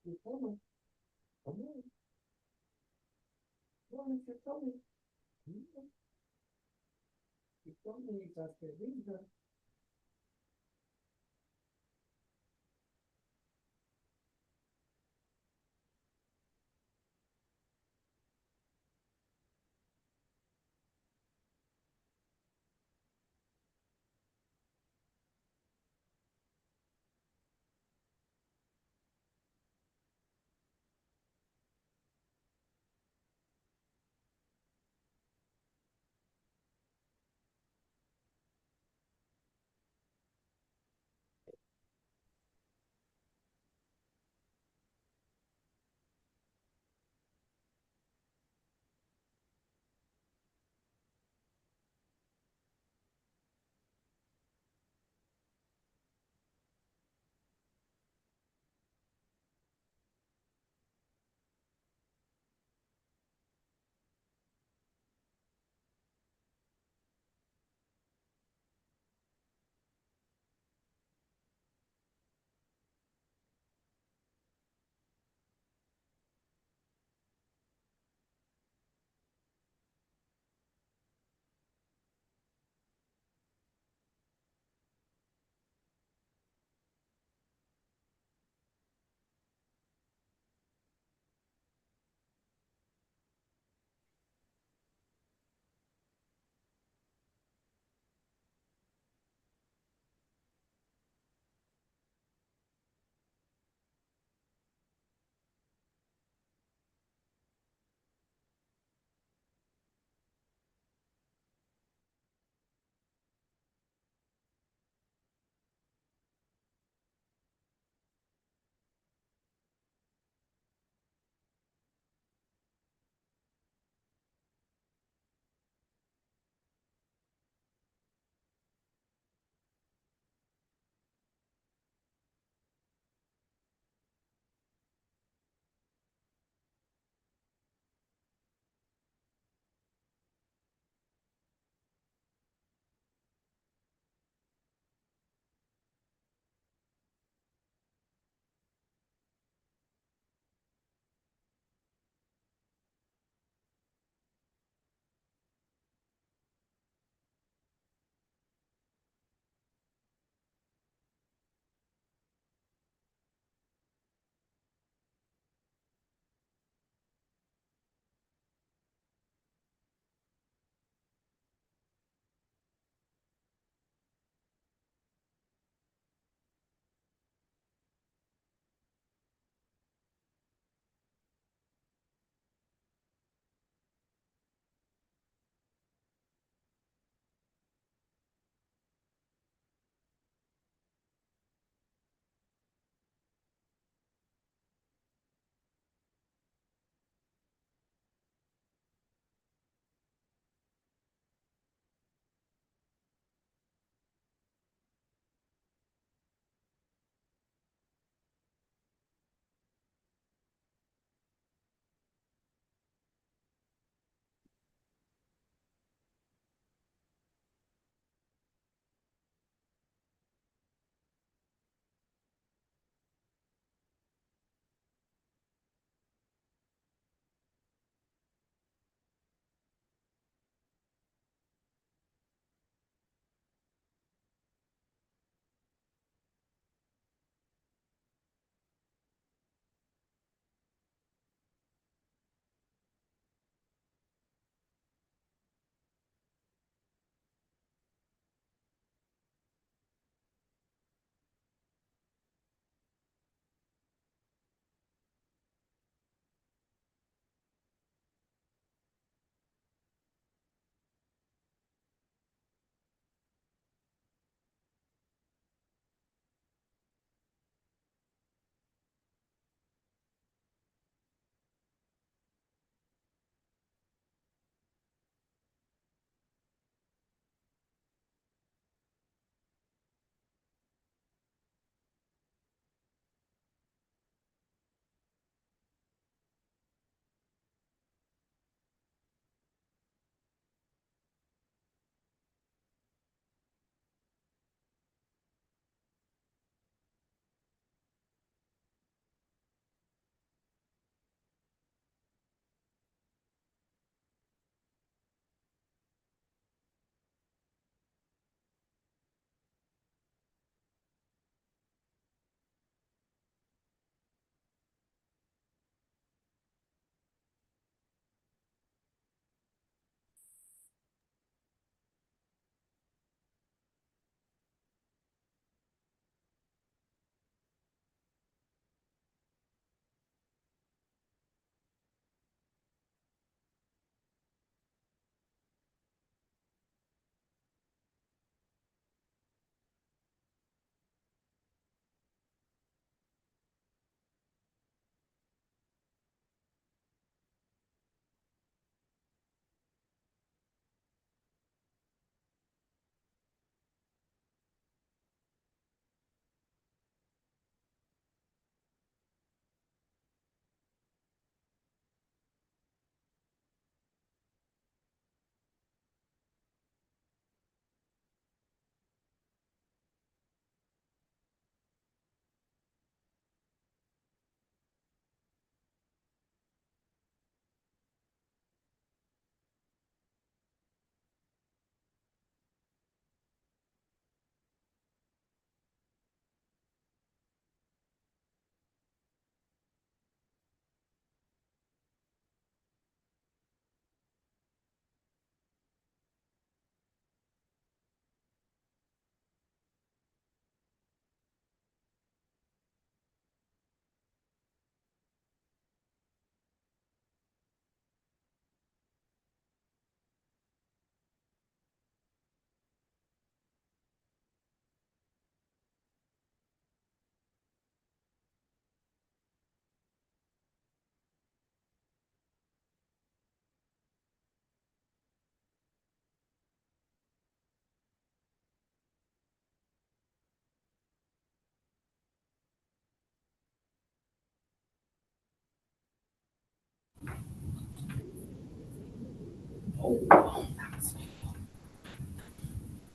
You told me. Come on. Come on, you told me. You told me that's the reason.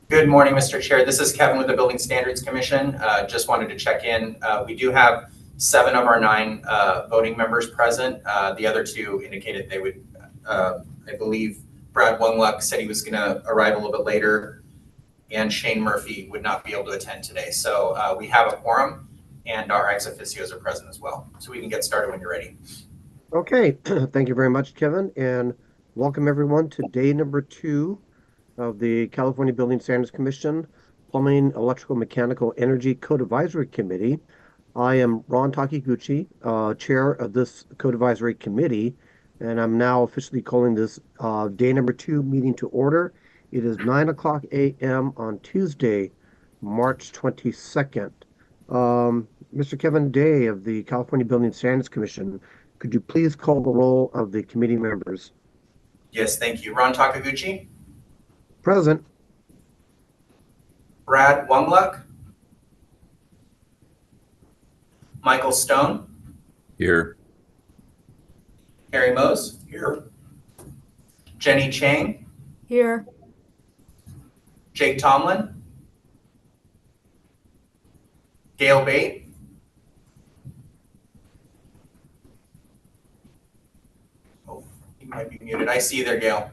Good morning, Mr. Chair. This is Kevin with the Building Standards Commission. Just wanted to check in. We do have 7 of our 9 voting members present. The other 2 indicated they would, I believe Brad Wungluck said he was going to arrive a little bit later, and Shane Murphy would not be able to attend today. So we have a quorum, and our ex officios are present as well. So we can get started when you're ready. Okay, thank you very much, Kevin, and welcome everyone to day number 2 of the California Building Standards Commission Plumbing, Electrical, Mechanical, Energy Code Advisory Committee. I am Ron Takiguchi, chair of this Code Advisory Committee, and I'm now officially calling this day number 2 meeting to order. It is 9:00 a.m. on Tuesday, March 22nd. Mr. Kevin Day of the California Building Standards Commission, could you please call the roll of the committee members? Yes, thank you. Ron Takiguchi. Present. Brad Wungluck. Michael Stone. Here. Harry Mose. Here. Jenny Chang. Here. Jake Tomlin. Gail Bate. Oh, you might be muted. I see you there, Gail.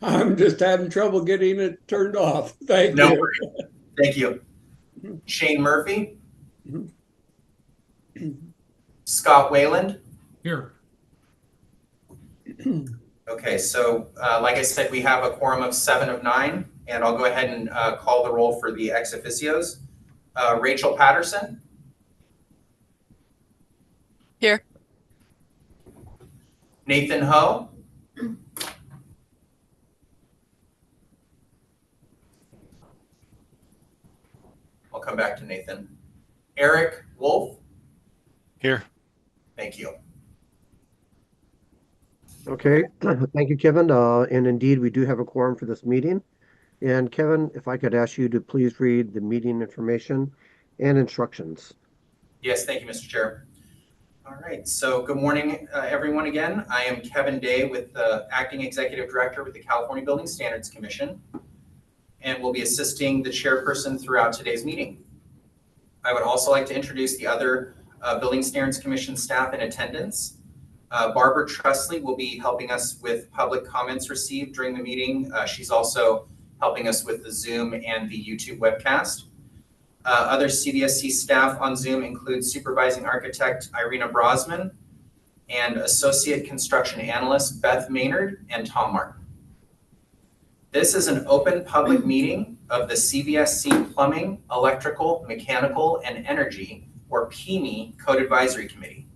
I'm just having trouble getting it turned off. Thank No you. worries. Thank you. Shane Murphy. Scott Wayland. Here. Okay, so like I said, we have a quorum of 7 of 9, and I'll go ahead and call the roll for the ex officios. Rachel Patterson. Here. Nathan Ho. I'll come back to Nathan. Eric Wolf. Here. Thank you. Okay, thank you, Kevin. And indeed, we do have a quorum for this meeting. And Kevin, if I could ask you to please read the meeting information and instructions. Yes, thank you, Mr. Chair. All right, so good morning, everyone again. I am Kevin Day with the Acting Executive Director with the California Building Standards Commission, and will be assisting the chairperson throughout today's meeting. I would also like to introduce the other Building Standards Commission staff in attendance. Barbara Trusley will be helping us with public comments received during the meeting. She's also helping us with the Zoom and the YouTube webcast. Other CBSC staff on Zoom include Supervising Architect Irina Brosman and Associate Construction Analyst Beth Maynard and Tom Martin. This is an open public meeting of the CBSC Plumbing, Electrical, Mechanical, and Energy, or PEME Code Advisory Committee.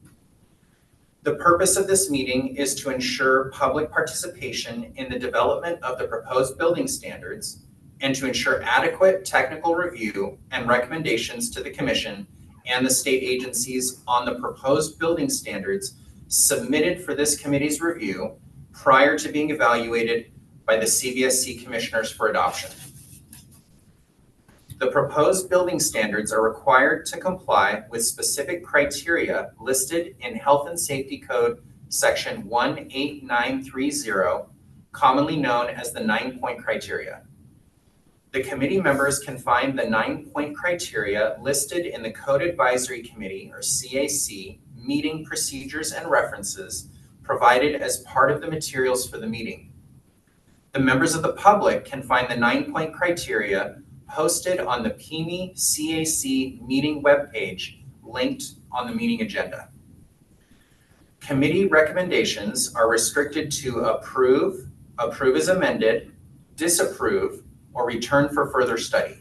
The purpose of this meeting is to ensure public participation in the development of the proposed building standards and to ensure adequate technical review and recommendations to the Commission and the state agencies on the proposed building standards submitted for this committee's review prior to being evaluated by the CBSC Commissioners for adoption. The proposed building standards are required to comply with specific criteria listed in Health and Safety Code Section 18930, commonly known as the 9-point criteria. The committee members can find the 9-point criteria listed in the Code Advisory Committee, or CAC, meeting procedures and references provided as part of the materials for the meeting. The members of the public can find the 9-point criteria posted on the PEME CAC meeting webpage linked on the meeting agenda. Committee recommendations are restricted to approve, approve as amended, disapprove, or return for further study.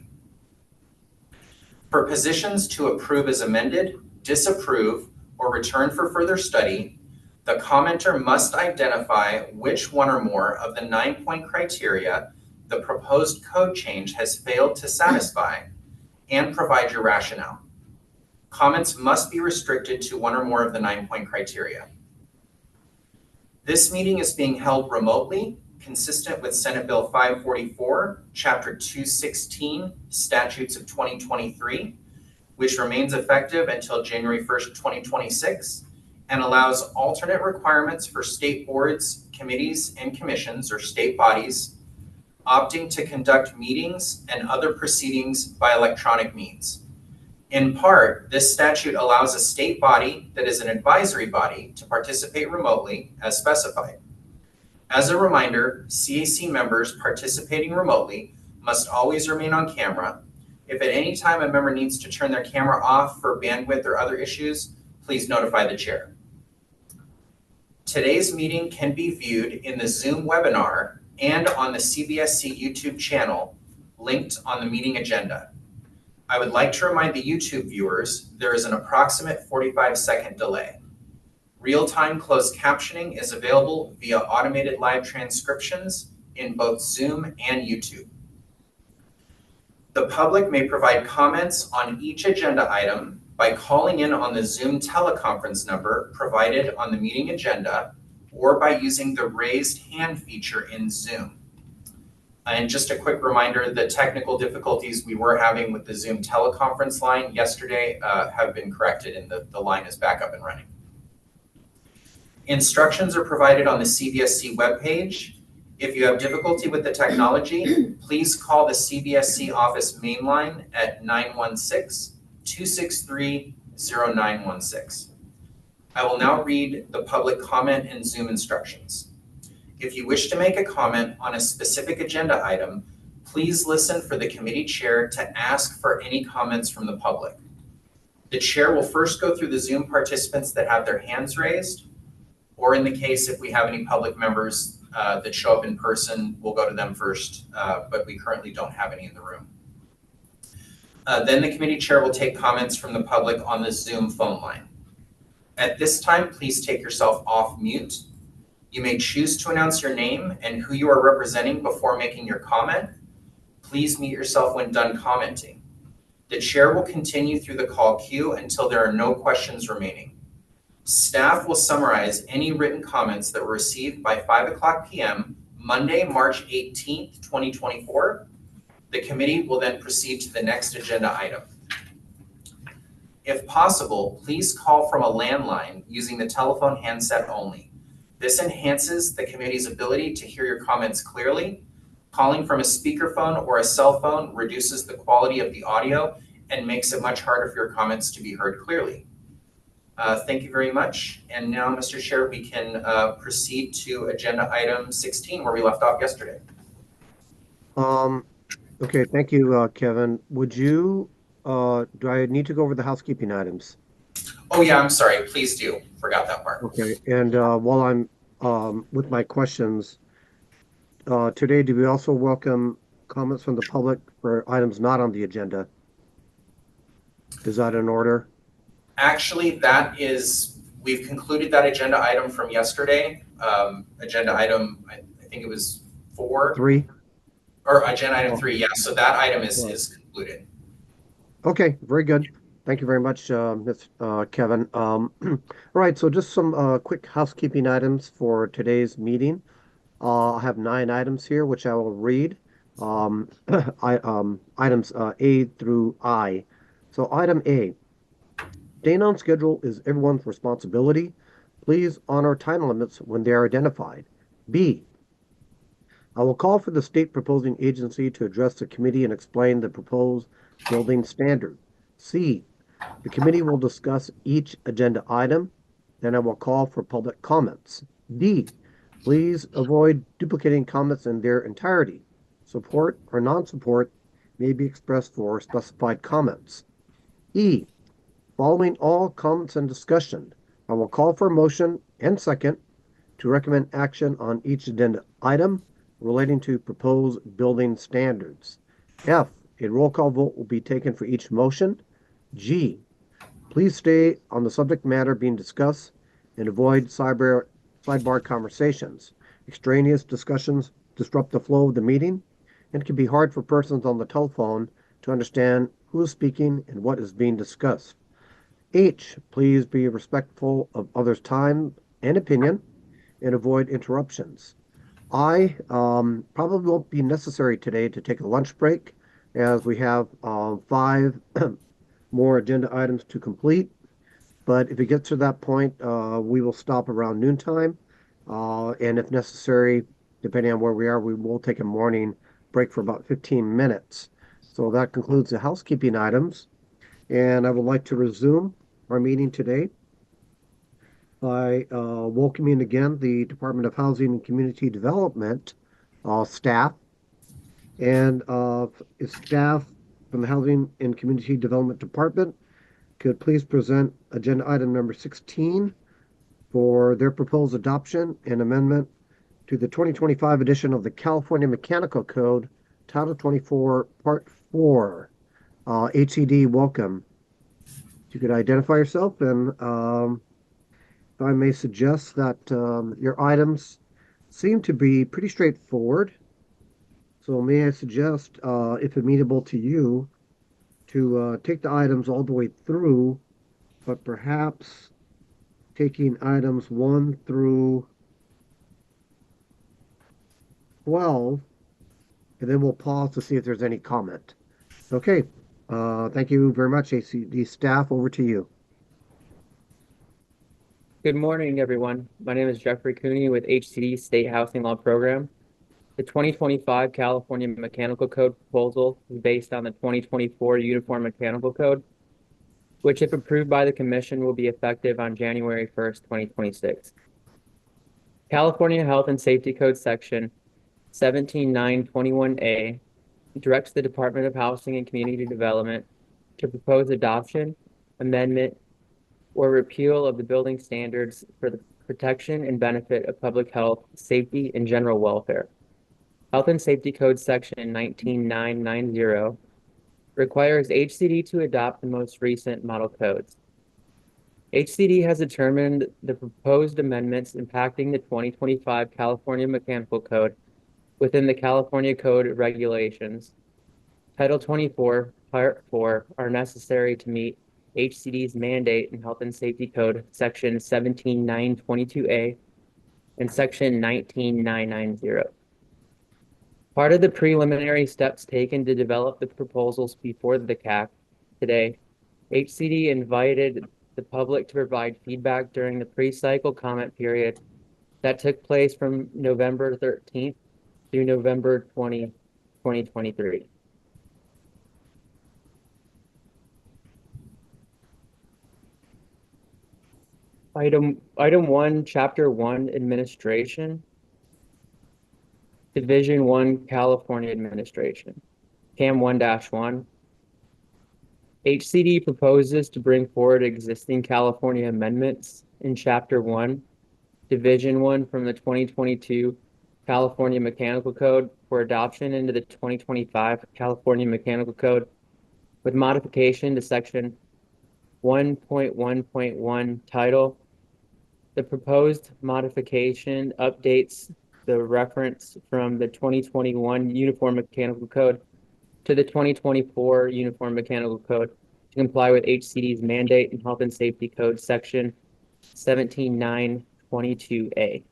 For positions to approve as amended, disapprove, or return for further study, the commenter must identify which one or more of the 9-point criteria the proposed code change has failed to satisfy and provide your rationale. Comments must be restricted to one or more of the 9-point criteria. This meeting is being held remotely, consistent with Senate Bill 544, Chapter 216, Statutes of 2023, which remains effective until January 1st, 2026, and allows alternate requirements for state boards, committees, and commissions or state bodies opting to conduct meetings and other proceedings by electronic means. In part, this statute allows a state body that is an advisory body to participate remotely as specified. As a reminder, CAC members participating remotely must always remain on camera. If at any time a member needs to turn their camera off for bandwidth or other issues, please notify the chair. Today's meeting can be viewed in the Zoom webinar and on the CBSC YouTube channel linked on the meeting agenda. I would like to remind the YouTube viewers there is an approximate 45-second delay. Real-time closed captioning is available via automated live transcriptions in both Zoom and YouTube. The public may provide comments on each agenda item by calling in on the Zoom teleconference number provided on the meeting agenda or by using the raised hand feature in Zoom. And just a quick reminder, the technical difficulties we were having with the Zoom teleconference line yesterday have been corrected and the line is back up and running. Instructions are provided on the CBSC webpage. If you have difficulty with the technology, please call the CBSC office mainline at 916-263-0916. I will now read the public comment and Zoom instructions. If you wish to make a comment on a specific agenda item, please listen for the committee chair to ask for any comments from the public. The chair will first go through the Zoom participants that have their hands raised, or in the case if we have any public members that show up in person, we'll go to them first, but we currently don't have any in the room. Then the committee chair will take comments from the public on the Zoom phone line. At this time, please take yourself off mute. You may choose to announce your name and who you are representing before making your comment. Please mute yourself when done commenting. The chair will continue through the call queue until there are no questions remaining. Staff will summarize any written comments that were received by 5:00 p.m. Monday, March 18th, 2024. The committee will then proceed to the next agenda item. If possible, please call from a landline using the telephone handset only. This enhances the committee's ability to hear your comments clearly. Calling from a speakerphone or a cell phone reduces the quality of the audio and makes it much harder for your comments to be heard clearly. Thank you very much. And now, Mr. Chair, we can proceed to agenda item 16, where we left off yesterday. Okay, thank you, Kevin. Would you, do I need to go over the housekeeping items? Oh yeah, I'm sorry, please do. Forgot that part. Okay, and while I'm with my questions, today, do we also welcome comments from the public for items not on the agenda? Is that in order? Actually, we've concluded that agenda item from yesterday. Agenda item, I think it was 3? Or agenda item 3, yeah. So that item is concluded. Okay, very good. Thank you very much, Ms. Kevin. All right, so just some quick housekeeping items for today's meeting. I have 9 items here, which I will read. Items A through I. So item A, staying on schedule is everyone's responsibility. Please honor time limits when they are identified. B, I will call for the state proposing agency to address the committee and explain the proposed building standard. C, the committee will discuss each agenda item. Then I will call for public comments. D, please avoid duplicating comments in their entirety. Support or non-support may be expressed for specified comments. E, following all comments and discussion, I will call for a motion and second to recommend action on each agenda item relating to proposed building standards. F, a roll call vote will be taken for each motion. G, please stay on the subject matter being discussed and avoid sidebar conversations. Extraneous discussions disrupt the flow of the meeting and can be hard for persons on the telephone to understand who is speaking and what is being discussed. H, please be respectful of others' time and opinion and avoid interruptions. I probably won't be necessary today to take a lunch break as we have 5 more agenda items to complete. But if it gets to that point, we will stop around noontime. And if necessary, depending on where we are, we will take a morning break for about 15 minutes. So that concludes the housekeeping items. And I would like to resume our meeting today by welcoming again the Department of Housing and Community Development staff and staff from the Housing and Community Development Department could please present agenda item number 16 for their proposed adoption and amendment to the 2025 edition of the California Mechanical Code, Title 24, Part 4. HCD, welcome. If you could identify yourself and if I may suggest that your items seem to be pretty straightforward. So may I suggest, if amenable to you, to take the items all the way through, but perhaps taking items 1 through 12, and then we'll pause to see if there's any comment. Okay. Thank you very much, ACD staff. Over to you. Good morning, everyone. My name is Jeffrey Cooney with HCD State Housing Law Program. The 2025 California Mechanical Code proposal is based on the 2024 Uniform Mechanical Code, which, if approved by the Commission, will be effective on January 1st, 2026. California Health and Safety Code Section 17921A directs the Department of Housing and Community Development to propose adoption, amendment, or repeal of the building standards for the protection and benefit of public health, safety, and general welfare. Health and Safety Code Section 19990 requires HCD to adopt the most recent model codes. HCD has determined the proposed amendments impacting the 2025 California Mechanical Code within the California Code of Regulations. Title 24, Part 4 are necessary to meet HCD's mandate in Health and Safety Code Section 17922A and Section 19990. Part of the preliminary steps taken to develop the proposals before the CAC today, HCD invited the public to provide feedback during the pre-cycle comment period that took place from November 13th through November 20, 2023. Item 1, Chapter 1, Administration. Division 1, California Administration. CAM 1-1. HCD proposes to bring forward existing California amendments in Chapter 1, Division 1 from the 2022 California Mechanical Code for adoption into the 2025 California Mechanical Code with modification to Section 1.1.1 title. The proposed modification updates the reference from the 2021 Uniform Mechanical Code to the 2024 Uniform Mechanical Code to comply with HCD's mandate in Health and Safety Code Section 17922A.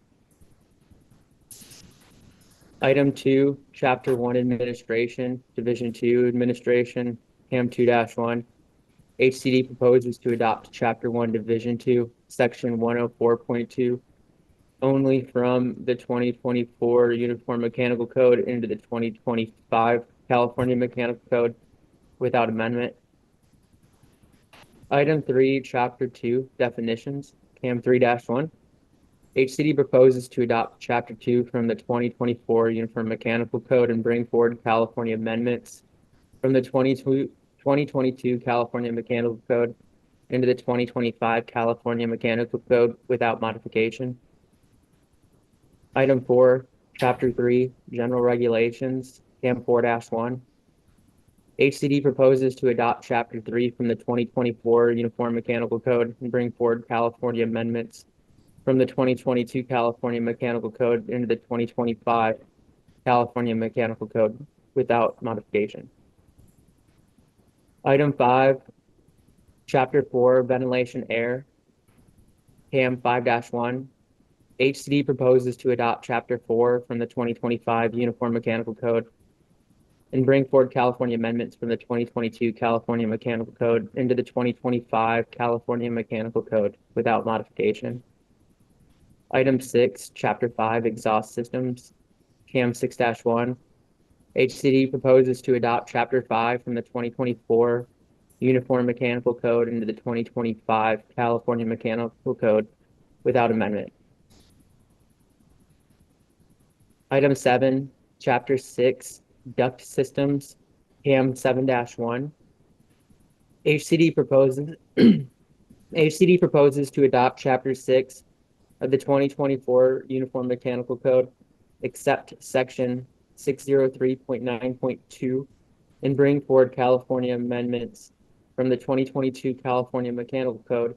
Item 2, Chapter 1 Administration, Division 2 Administration, CAM 2-1. HCD proposes to adopt Chapter 1 Division 2, Section 104.2 only from the 2024 Uniform Mechanical Code into the 2025 California Mechanical Code without amendment. Item 3, Chapter 2 Definitions, CAM 3-1. HCD proposes to adopt Chapter 2 from the 2024 Uniform Mechanical Code and bring forward California amendments from the 2022 California Mechanical Code into the 2025 California Mechanical Code without modification. Item 4, Chapter 3, General Regulations, CAM 4-1. HCD proposes to adopt Chapter 3 from the 2024 Uniform Mechanical Code and bring forward California amendments from the 2022 California Mechanical Code into the 2025 California Mechanical Code without modification. Item 5, Chapter 4, Ventilation Air, CAM 5-1. HCD proposes to adopt Chapter 4 from the 2025 Uniform Mechanical Code and bring forward California amendments from the 2022 California Mechanical Code into the 2025 California Mechanical Code without modification. Item 6, Chapter 5, Exhaust Systems, CAM 6-1. HCD proposes to adopt Chapter 5 from the 2024 Uniform Mechanical Code into the 2025 California Mechanical Code without amendment. Item 7, Chapter 6, Duct Systems, CAM 7-1. HCD proposes to adopt Chapter 6 of the 2024 Uniform Mechanical Code, except Section 603.9.2, and bring forward California amendments from the 2022 California Mechanical Code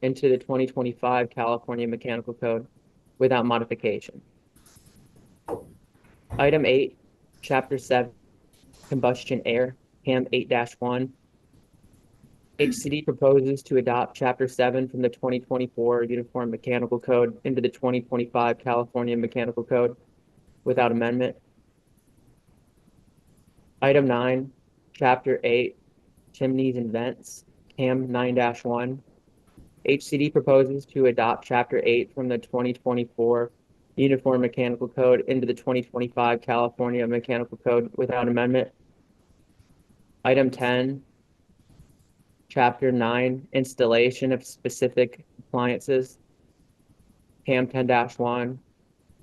into the 2025 California Mechanical Code without modification. Item 8, Chapter 7, Combustion Air, CAM 8-1. HCD proposes to adopt Chapter 7 from the 2024 Uniform Mechanical Code into the 2025 California Mechanical Code without amendment. Item 9, Chapter 8, Chimneys and Vents, CAM 9-1. HCD proposes to adopt Chapter 8 from the 2024 Uniform Mechanical Code into the 2025 California Mechanical Code without amendment. Item 10, Chapter 9, Installation of Specific Appliances, CAM 10-1.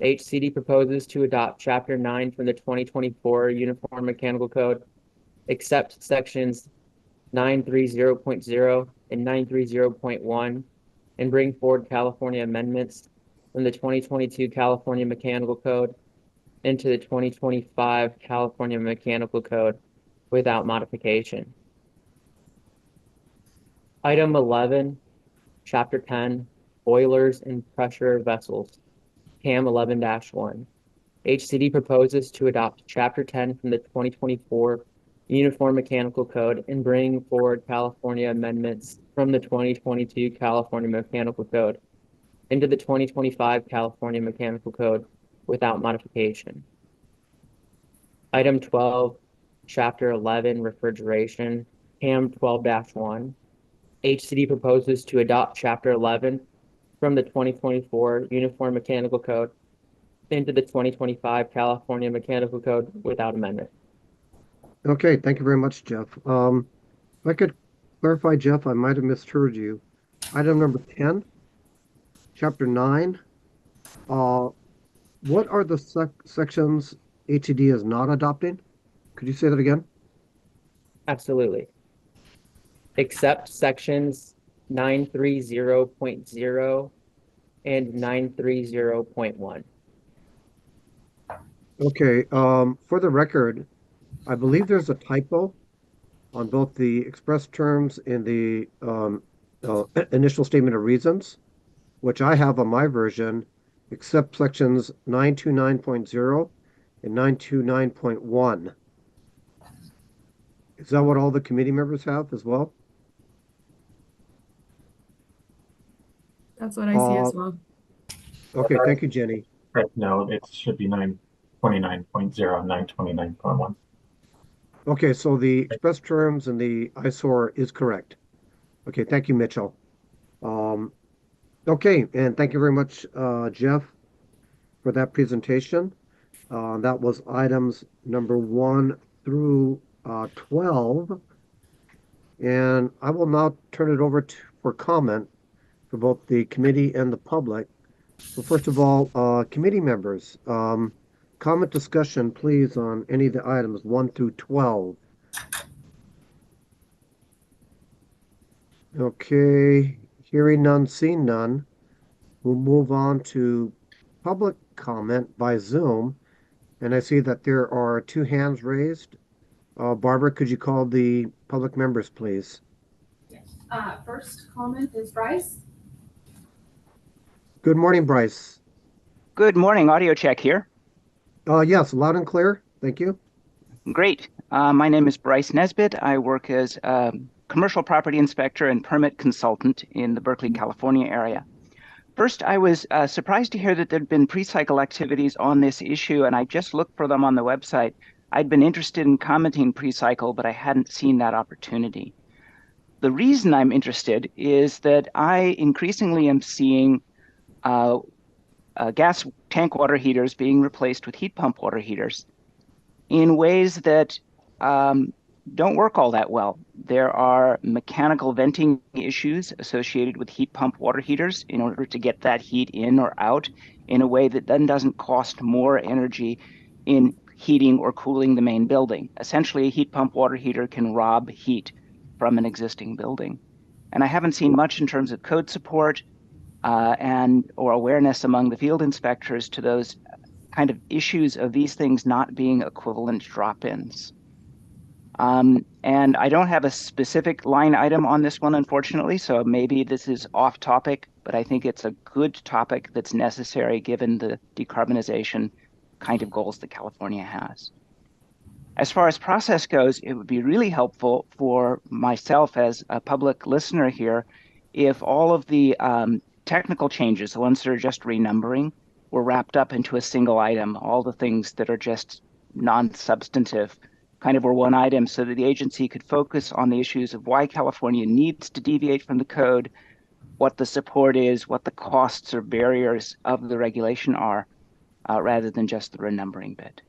HCD proposes to adopt Chapter 9 from the 2024 Uniform Mechanical Code, except Sections 930.0 and 930.1, and bring forward California amendments from the 2022 California Mechanical Code into the 2025 California Mechanical Code without modification. Item 11, Chapter 10, Boilers and Pressure Vessels, CAM 11-1. HCD proposes to adopt Chapter 10 from the 2024 Uniform Mechanical Code and bring forward California amendments from the 2022 California Mechanical Code into the 2025 California Mechanical Code without modification. Item 12, Chapter 11, Refrigeration, CAM 12-1. HCD proposes to adopt Chapter 11 from the 2024 Uniform Mechanical Code into the 2025 California Mechanical Code without amendment. Okay, thank you very much, Jeff. If I could clarify, Jeff, I might have misheard you. Item number 10, Chapter 9. What are the sections HCD is not adopting? Could you say that again? Absolutely. Except sections 930.0 and 930.1. Okay, for the record, I believe there's a typo on both the express terms and the initial statement of reasons, which I have on my version, except sections 929.0 and 929.1. Is that what all the committee members have as well? That's what I see as well. Okay, thank you, Jenny. Right, no, it should be 929.0, 929.1. Okay, so the express terms and the ISOR is correct. Okay, thank you, Mitchell. Okay, and thank you very much, Jeff, for that presentation. That was items number 1 through 12. And I will now turn it over for comment for both the committee and the public. So first of all, committee members, comment discussion, please, on any of the items 1 through 12. Okay, hearing none, seeing none, we'll move on to public comment by Zoom. And I see that there are 2 hands raised. Barbara, could you call the public members, please? Yes. First comment is Bryce. Good morning, Bryce. Good morning, audio check here. Yes, loud and clear. Thank you. Great. My name is Bryce Nesbitt. I work as a commercial property inspector and permit consultant in the Berkeley, California area. First, I was surprised to hear that there'd been pre-cycle activities on this issue, and I just looked for them on the website. I'd been interested in commenting pre-cycle, but I hadn't seen that opportunity. The reason I'm interested is that I increasingly am seeing gas tank water heaters being replaced with heat pump water heaters in ways that don't work all that well. There are mechanical venting issues associated with heat pump water heaters in order to get that heat in or out in a way that then doesn't cost more energy in heating or cooling the main building. Essentially, a heat pump water heater can rob heat from an existing building. And I haven't seen much in terms of code support and or awareness among the field inspectors to those kind of issues of these things not being equivalent drop-ins. And I don't have a specific line item on this one, unfortunately, so maybe this is off topic, but I think it's a good topic that's necessary given the decarbonization kind of goals that California has. As far as process goes, it would be really helpful for myself as a public listener here if all of the technical changes, the ones that are just renumbering, were wrapped up into a single item. All the things that are just non-substantive kind of were one item so that the agency could focus on the issues of why California needs to deviate from the code, what the support is, what the costs or barriers of the regulation are, rather than just the renumbering bit.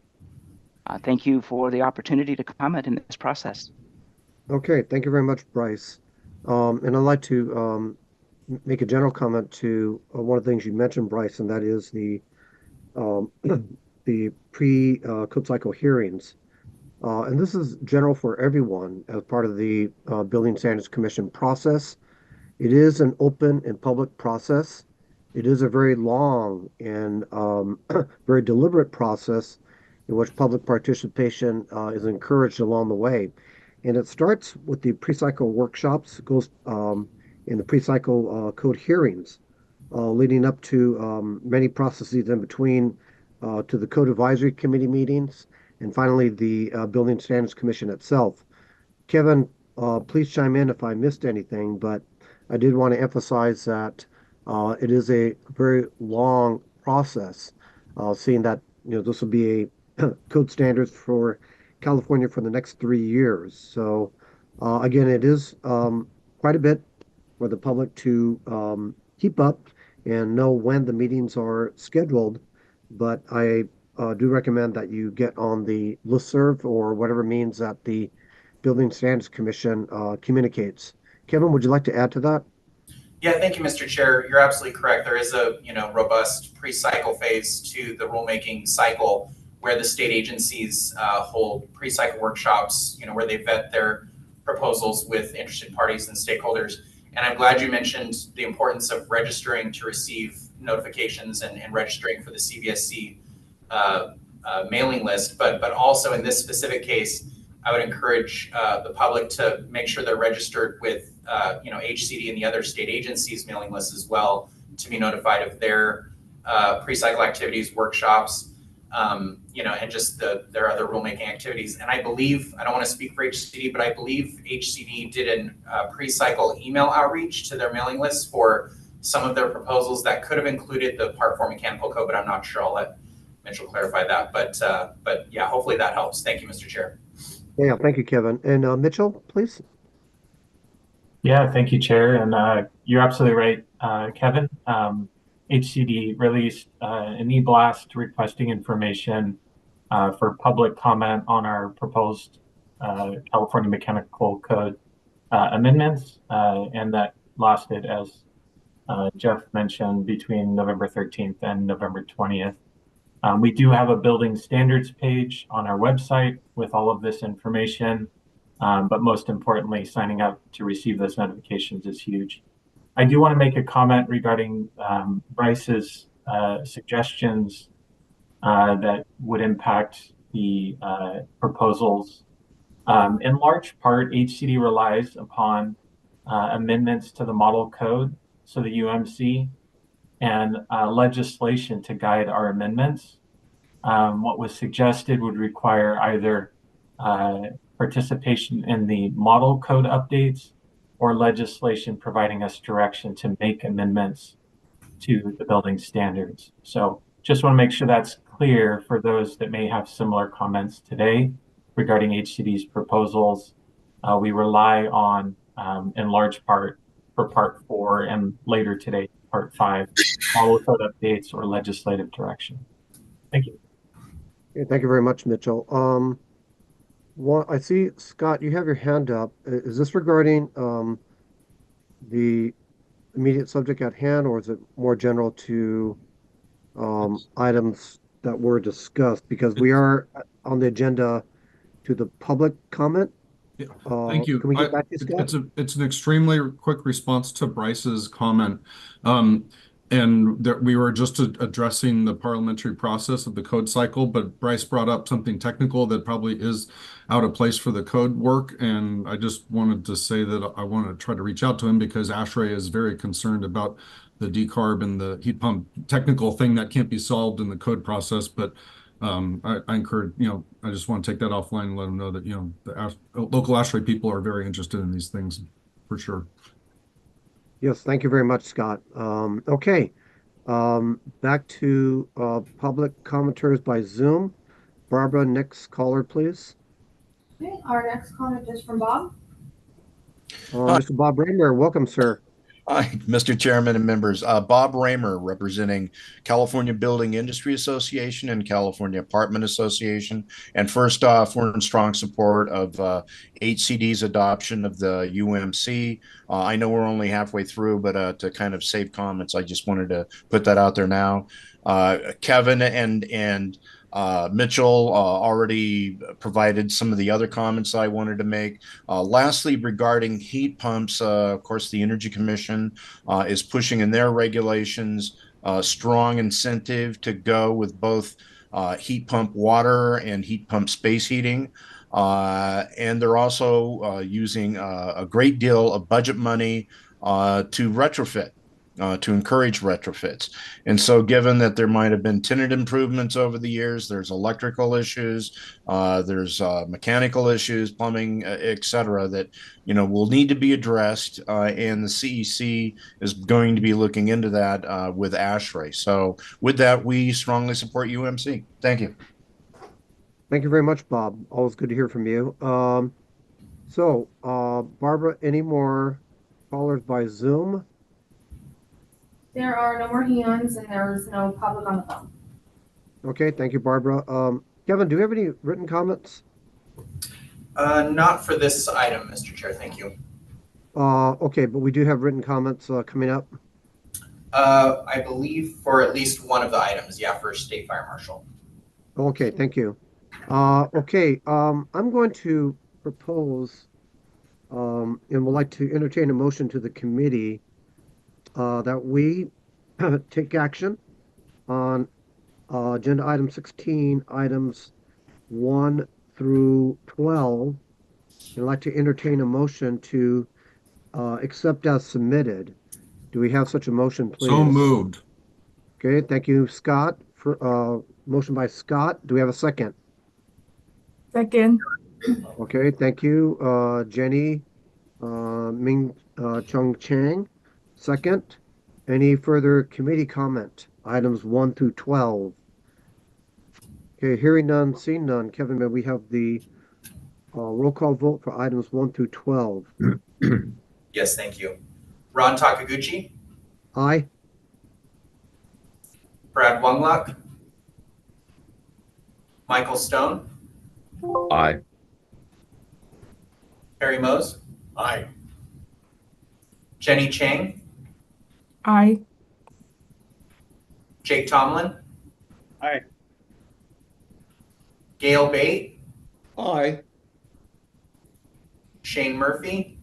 Thank you for the opportunity to comment in this process. Okay, thank you very much, Bryce. And I'd like to make a general comment to one of the things you mentioned, Bryce, and that is the the pre-code cycle hearings. And this is general for everyone as part of the Building Standards Commission process. It is an open and public process. It is a very long and very deliberate process in which public participation is encouraged along the way. And it starts with the pre-cycle workshops, goes in the pre-cycle code hearings, leading up to many processes in between to the Code Advisory Committee meetings, and finally the Building Standards Commission itself. Kevin, please chime in if I missed anything, but I did want to emphasize that it is a very long process, seeing that this will be a code standards for California for the next 3 years. So again, it is quite a bit for the public to keep up and know when the meetings are scheduled. But I do recommend that you get on the listserv or whatever means that the Building Standards Commission communicates. Kevin, would you like to add to that? Yeah, thank you, Mr. Chair. You're absolutely correct. There is a robust pre-cycle phase to the rulemaking cycle where the state agencies hold pre-cycle workshops, where they vet their proposals with interested parties and stakeholders. And I'm glad you mentioned the importance of registering to receive notifications and registering for the CVSC mailing list. But also in this specific case, I would encourage the public to make sure they're registered with HCD and the other state agencies mailing lists as well to be notified of their pre-cycle activities, workshops, and just their other rulemaking activities. And I believe, I don't want to speak for HCD, but I believe HCD did a pre-cycle email outreach to their mailing lists for some of their proposals that could have included the Part 4 mechanical code, but I'm not sure. I'll let Mitchell clarify that. But yeah, hopefully that helps. Thank you, Mr. Chair. Yeah, thank you, Kevin. And Mitchell, please. Yeah, thank you, Chair. And you're absolutely right, Kevin. HCD released an e-blast requesting information for public comment on our proposed California Mechanical Code amendments, and that lasted, as Jeff mentioned, between November 13th and November 20th. We do have a building standards page on our website with all of this information, but most importantly, signing up to receive those notifications is huge. I do want to make a comment regarding Bryce's suggestions that would impact the proposals. In large part, HCD relies upon amendments to the model code, so the UMC, and legislation to guide our amendments. What was suggested would require either participation in the model code updates or legislation providing us direction to make amendments to the building standards. So just want to make sure that's clear for those that may have similar comments today regarding HCD's proposals, we rely on, in large part, for Part 4 and later today, Part 5, follow code updates or legislative direction. Thank you. Okay, thank you very much, Mitchell. I see, Scott, you have your hand up. Is this regarding the immediate subject at hand, or is it more general to items that were discussed? Because we are on the agenda to the public comment. Yeah, thank you. Can we get back to Scott? It's an extremely quick response to Bryce's comment. And that we were just addressing the parliamentary process of the code cycle, but Bryce brought up something technical that probably is out of place for the code work. And I just wanted to say that I want to try to reach out to him because ASHRAE is very concerned about the decarb and the heat pump technical thing that can't be solved in the code process. But I encourage, I just want to take that offline and let them know that, the local ASHRAE people are very interested in these things for sure. Yes, thank you very much, Scott. Okay, back to public commenters by Zoom. Barbara, next caller, please. Okay, our next comment is from Bob. Mr. Bob Raymer, welcome, sir. Hi, Mr. Chairman and members. Bob Raymer, representing California Building Industry Association and California Apartment Association. And first off, we're in strong support of HCD's adoption of the UMC. I know we're only halfway through, but to kind of save comments, I just wanted to put that out there now. Kevin and Mitchell already provided some of the other comments I wanted to make. Lastly, regarding heat pumps, of course, the Energy Commission is pushing in their regulations strong incentive to go with both heat pump water and heat pump space heating. And they're also using a great deal of budget money to retrofit. To encourage retrofits. And so given that there might have been tenant improvements over the years, there's electrical issues, there's mechanical issues, plumbing, et cetera, that, will need to be addressed. And the CEC is going to be looking into that with ASHRAE. So with that, we strongly support UMC. Thank you. Thank you very much, Bob. Always good to hear from you. Barbara, any more callers by Zoom? There are no more hands and there's no public on the phone. Okay, thank you, Barbara. Kevin, do you have any written comments? Not for this item, Mr. Chair, thank you. Okay, but we do have written comments coming up. I believe for at least one of the items, yeah, for State Fire Marshal. Okay, thank you. I'm going to propose and would like to entertain a motion to the committee that we take action on agenda item 16, items 1 through 12. I'd like to entertain a motion to accept as submitted. Do we have such a motion, please? So moved. Okay, thank you, Scott. For motion by Scott. Do we have a second? Second. Okay, thank you, Jenny Ming Chung Chang. Second. Any further committee comment? Items 1 through 12. Okay, hearing none, seeing none. Kevin, may we have the roll call vote for items 1 through 12? Yes, thank you. Ron Takaguchi, Aye. Brad Wungluck, Michael Stone, Aye. Harry Mose, Aye. Jenny Chang, Aye. Jake Tomlin, Aye. Gail Bate, Aye. Shane Murphy,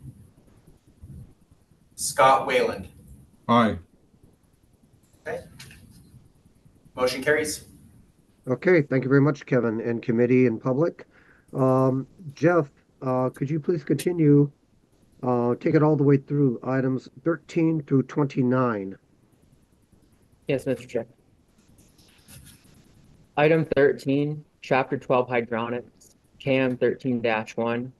Scott Wayland. Aye. Okay. Motion carries. Okay, thank you very much, Kevin, and committee and public. Jeff, could you please continue, take it all the way through items 13 through 29? Yes, Mr. Chair. Item 13, Chapter 12 Hydronics, CAM 13-1.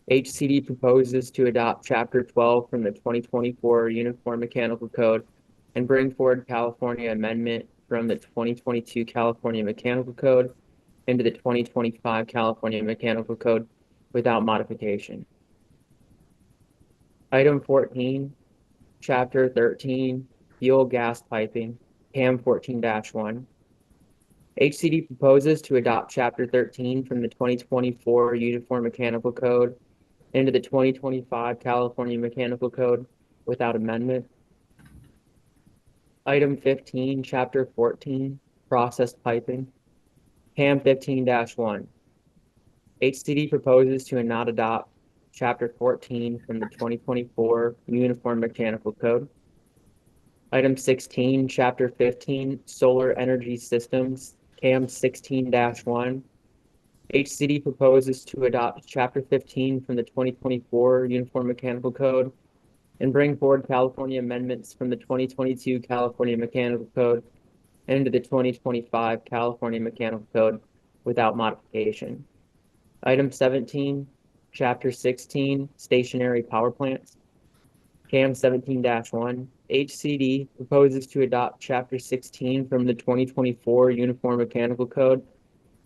HCD proposes to adopt Chapter 12 from the 2024 Uniform Mechanical Code and bring forward California Amendment from the 2022 California Mechanical Code into the 2025 California Mechanical Code without modification. Item 14, Chapter 13, Fuel Gas Piping, PAM 14-1. HCD proposes to adopt Chapter 13 from the 2024 Uniform Mechanical Code into the 2025 California Mechanical Code without amendment. Item 15, Chapter 14, Process Piping, PAM 15-1. HCD proposes to not adopt Chapter 14 from the 2024 Uniform Mechanical Code. Item 16, Chapter 15, Solar Energy Systems, CAM 16-1. HCD proposes to adopt Chapter 15 from the 2024 Uniform Mechanical Code and bring forward California amendments from the 2022 California Mechanical Code and into the 2025 California Mechanical Code without modification. Item 17, Chapter 16, Stationary Power Plants, CAM 17-1. HCD proposes to adopt Chapter 16 from the 2024 Uniform Mechanical Code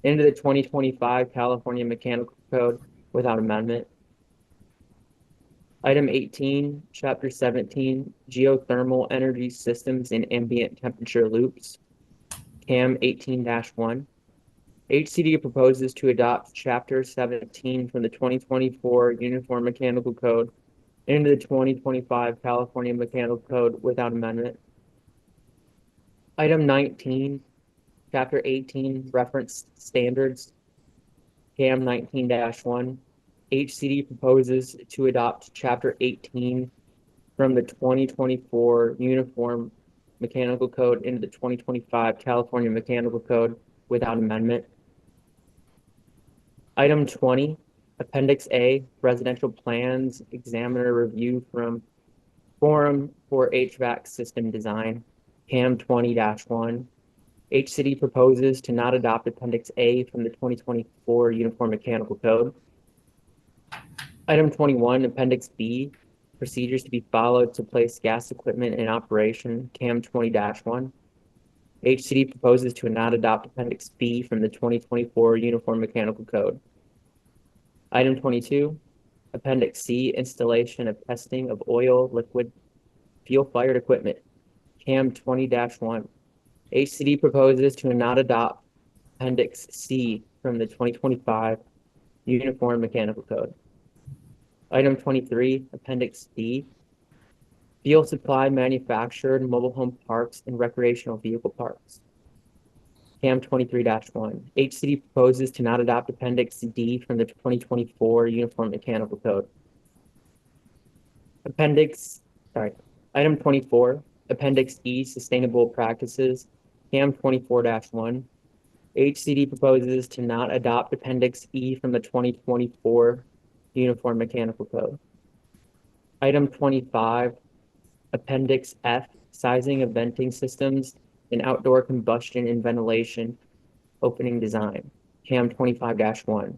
into the 2025 California Mechanical Code without amendment. Item 18, Chapter 17, Geothermal Energy Systems in Ambient Temperature Loops, CAM 18-1. HCD proposes to adopt Chapter 17 from the 2024 Uniform Mechanical Code into the 2025 California Mechanical Code without amendment. Item 19, Chapter 18, Reference Standards, CAM 19-1. HCD proposes to adopt Chapter 18 from the 2024 Uniform Mechanical Code into the 2025 California Mechanical Code without amendment. Item 20, Appendix A, Residential Plans Examiner Review from Forum for HVAC System Design, CAM 20-1. HCD proposes to not adopt Appendix A from the 2024 Uniform Mechanical Code. Item 21, Appendix B, Procedures to be followed to place gas equipment in operation, CAM 20-1. HCD proposes to not adopt Appendix B from the 2024 Uniform Mechanical Code. Item 22, Appendix C, Installation of Testing of Oil, Liquid, Fuel-Fired Equipment, CAM 20-1. HCD proposes to not adopt Appendix C from the 2025 Uniform Mechanical Code. Item 23, Appendix D, Fuel Supply Manufactured Mobile Home Parks and Recreational Vehicle Parks, CAM 23-1. HCD proposes to not adopt Appendix D from the 2024 Uniform Mechanical Code. Item 24, Appendix E, Sustainable Practices, CAM 24-1. HCD proposes to not adopt Appendix E from the 2024 Uniform Mechanical Code. Item 25, Appendix F, Sizing of Venting Systems in Outdoor Combustion and Ventilation, Opening Design, CAM 25-1.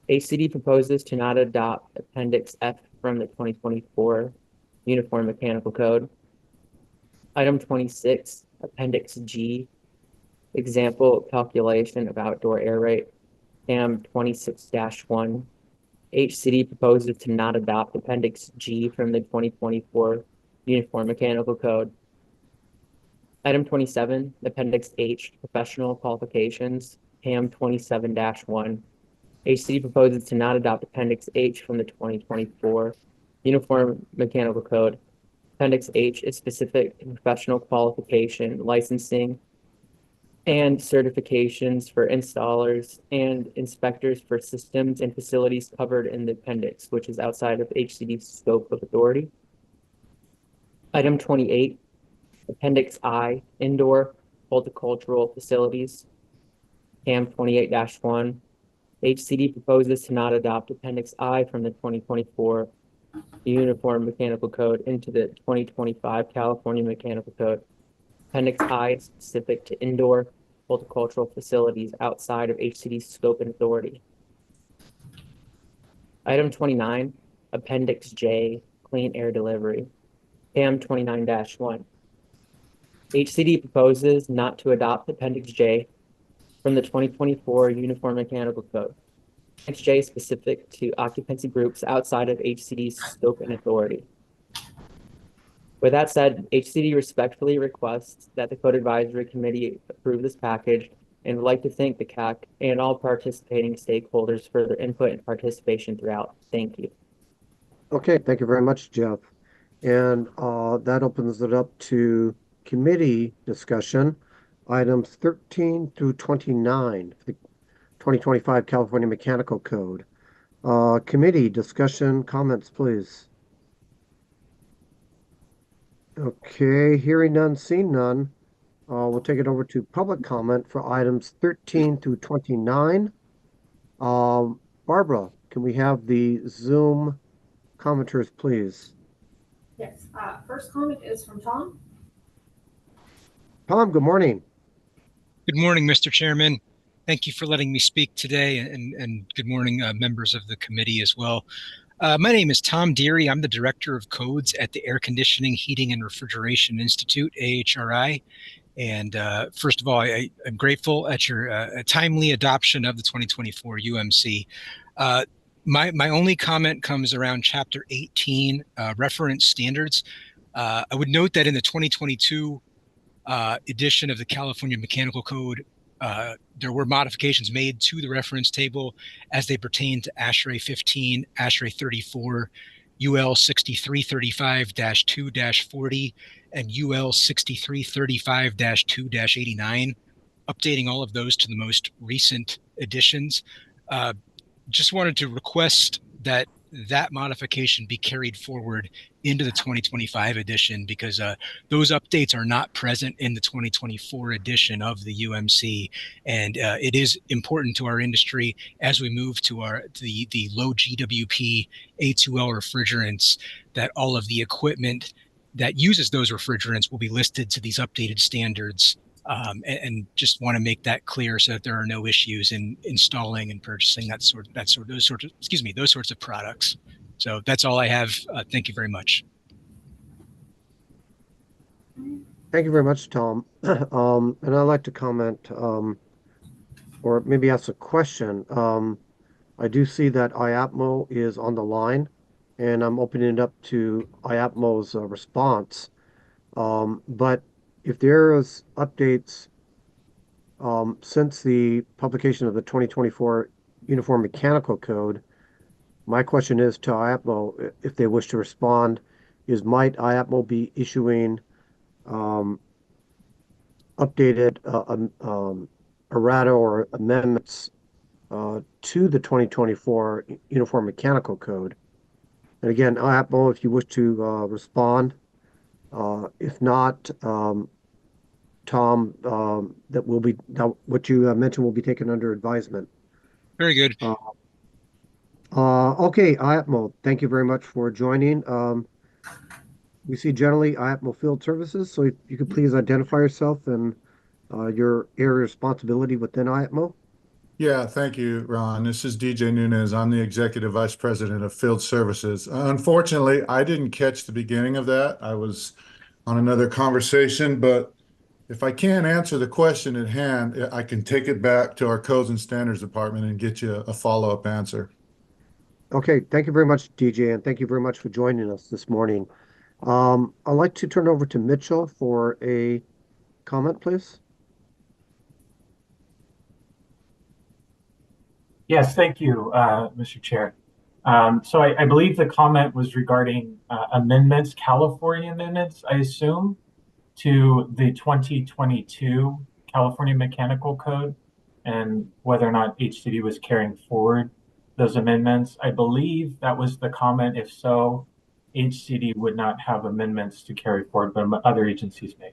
HCD proposes to not adopt Appendix F from the 2024 Uniform Mechanical Code. Item 26, Appendix G, Example Calculation of Outdoor Air Rate, CAM 26-1. HCD proposes to not adopt Appendix G from the 2024 Uniform Mechanical Code. Item 27, Appendix H, Professional Qualifications, CAM 27-1. HCD proposes to not adopt Appendix H from the 2024 Uniform Mechanical Code. Appendix H is specific to professional qualification, licensing, and certifications for installers and inspectors for systems and facilities covered in the appendix, which is outside of HCD's scope of authority. Item 28, Appendix I, Indoor Horticultural Facilities, CAM 28-1. HCD proposes to not adopt Appendix I from the 2024 Uniform Mechanical Code into the 2025 California Mechanical Code. Appendix I is specific to indoor horticultural facilities outside of HCD's scope and authority. Item 29, Appendix J, Clean Air Delivery, CAM 29-1. HCD proposes not to adopt Appendix J from the 2024 Uniform Mechanical Code. Appendix J is specific to occupancy groups outside of HCD's scope and authority. With that said, HCD respectfully requests that the Code Advisory Committee approve this package and would like to thank the CAC and all participating stakeholders for their input and participation throughout. Thank you. Okay, thank you very much, Jeff. And that opens it up to committee discussion. Items 13 through 29 for the 2025 California Mechanical Code. Committee discussion comments, please. Okay, hearing none, seeing none. We'll take it over to public comment for items 13 through 29. Barbara, can we have the Zoom commenters, please? Yes, first comment is from Tom. Tom, good morning. Good morning, Mr. Chairman. Thank you for letting me speak today, and good morning, members of the committee as well. My name is Tom Deary. I'm the Director of Codes at the Air Conditioning, Heating, and Refrigeration Institute, AHRI. And first of all, I'm grateful at your timely adoption of the 2024 UMC. My only comment comes around Chapter 18, reference standards. I would note that in the 2022 edition of the California Mechanical Code, there were modifications made to the reference table as they pertain to ASHRAE 15, ASHRAE 34, UL 6335-2-40, and UL 6335-2-89, updating all of those to the most recent editions. Just wanted to request that that modification be carried forward into the 2025 edition, because those updates are not present in the 2024 edition of the UMC, and it is important to our industry as we move to the low GWP A2L refrigerants that all of the equipment that uses those refrigerants will be listed to these updated standards. And just want to make that clear so that there are no issues in installing and purchasing those sorts of products. So that's all I have. Thank you very much. Thank you very much, Tom. And I'd like to comment, or maybe ask a question. I do see that IAPMO is on the line, and I'm opening it up to IAPMO's response. But if there is updates since the publication of the 2024 Uniform Mechanical Code, my question is to IAPMO, if they wish to respond, might IAPMO be issuing updated errata or amendments to the 2024 Uniform Mechanical Code? And again, IAPMO, if you wish to respond. If not, Tom, what you mentioned will be taken under advisement. Very good. Okay, IAPMO, thank you very much for joining. We see generally IAPMO Field Services, so if you could please identify yourself and your area of responsibility within IAPMO. Yeah, thank you, Ron. This is DJ Nunez. I'm the Executive Vice President of Field Services. Unfortunately, I didn't catch the beginning of that. I was on another conversation, but if I can't answer the question at hand, I can take it back to our Codes and Standards Department and get you a follow-up answer. Okay, thank you very much, DJ, and thank you very much for joining us this morning. I'd like to turn over to Mitchell for a comment, please. Yes, thank you, Mr. Chair. So I believe the comment was regarding amendments, California amendments, I assume, to the 2022 California Mechanical Code, and whether or not HCD was carrying forward those amendments. I believe that was the comment. If so, HCD would not have amendments to carry forward, but other agencies may.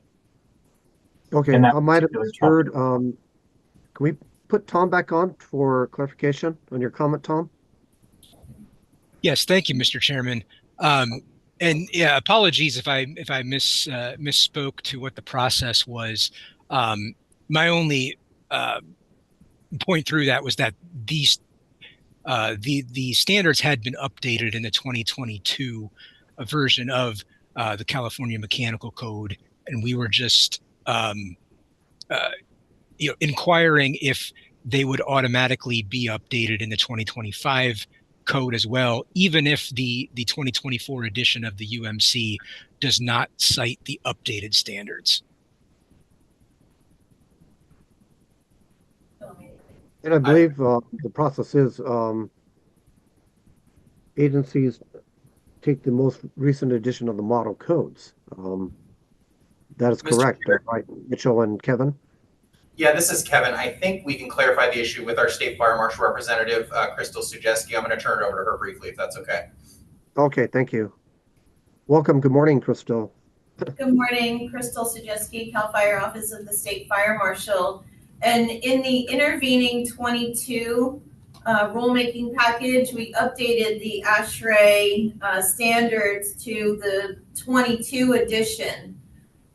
Okay, I might have heard. Can we put Tom back on for clarification on your comment, Tom? Yes, thank you, Mr. Chairman. And yeah, apologies if I misspoke to what the process was. My only point through that was that these the standards had been updated in the 2022 version of the California Mechanical Code, and we were just inquiring if they would automatically be updated in the 2025 code as well, even if the 2024 edition of the UMC does not cite the updated standards. And I believe the process is agencies take the most recent edition of the model codes. That is Mr. correct, Chair. right, Mitchell and Kevin? Yeah, this is Kevin. I think we can clarify the issue with our State Fire Marshal Representative, Crystal Sujeski. I'm going to turn it over to her briefly, if that's okay. Okay, thank you. Welcome. Good morning, Crystal. Good morning, Crystal Sujeski, CAL FIRE Office of the State Fire Marshal. And in the intervening 22 rulemaking package, we updated the ASHRAE standards to the 22 edition.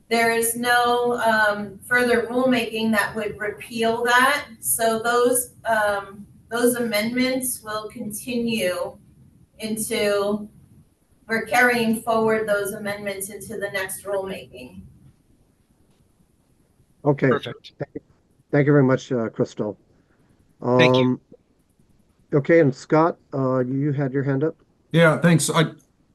There is no further rulemaking that would repeal that. So those amendments will continue into, we're carrying forward those amendments into the next rulemaking. Okay. Perfect. Thank you very much, Crystal. Thank you. Okay, and Scott, you had your hand up? Yeah, thanks.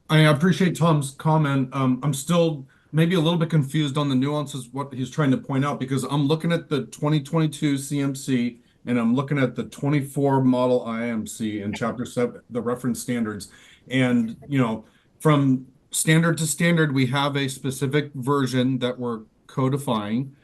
I appreciate Tom's comment. I'm still maybe a little bit confused on the nuances, what he's trying to point out, because I'm looking at the 2022 CMC and I'm looking at the 24 model IMC in Chapter 7, the reference standards. And, from standard to standard, we have a specific version that we're codifying.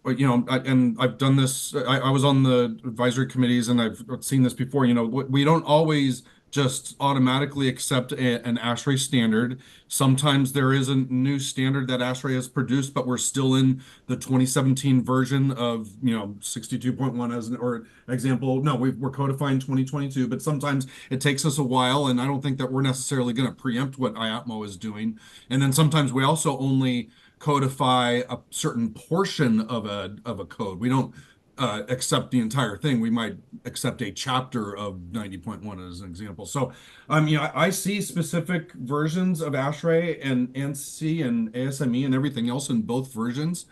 But, and I've done this, I was on the advisory committees and I've seen this before, we don't always just automatically accept an ASHRAE standard. Sometimes there is a new standard that ASHRAE has produced, but we're still in the 2017 version of, 62.1 as an example. No, we're codifying 2022, but sometimes it takes us a while, and I don't think that we're necessarily going to preempt what IAPMO is doing. And then sometimes we also only codify a certain portion of a code. We don't accept the entire thing. We might accept a chapter of 90.1 as an example. So, I see specific versions of ASHRAE and ANSI and ASME and everything else in both versions.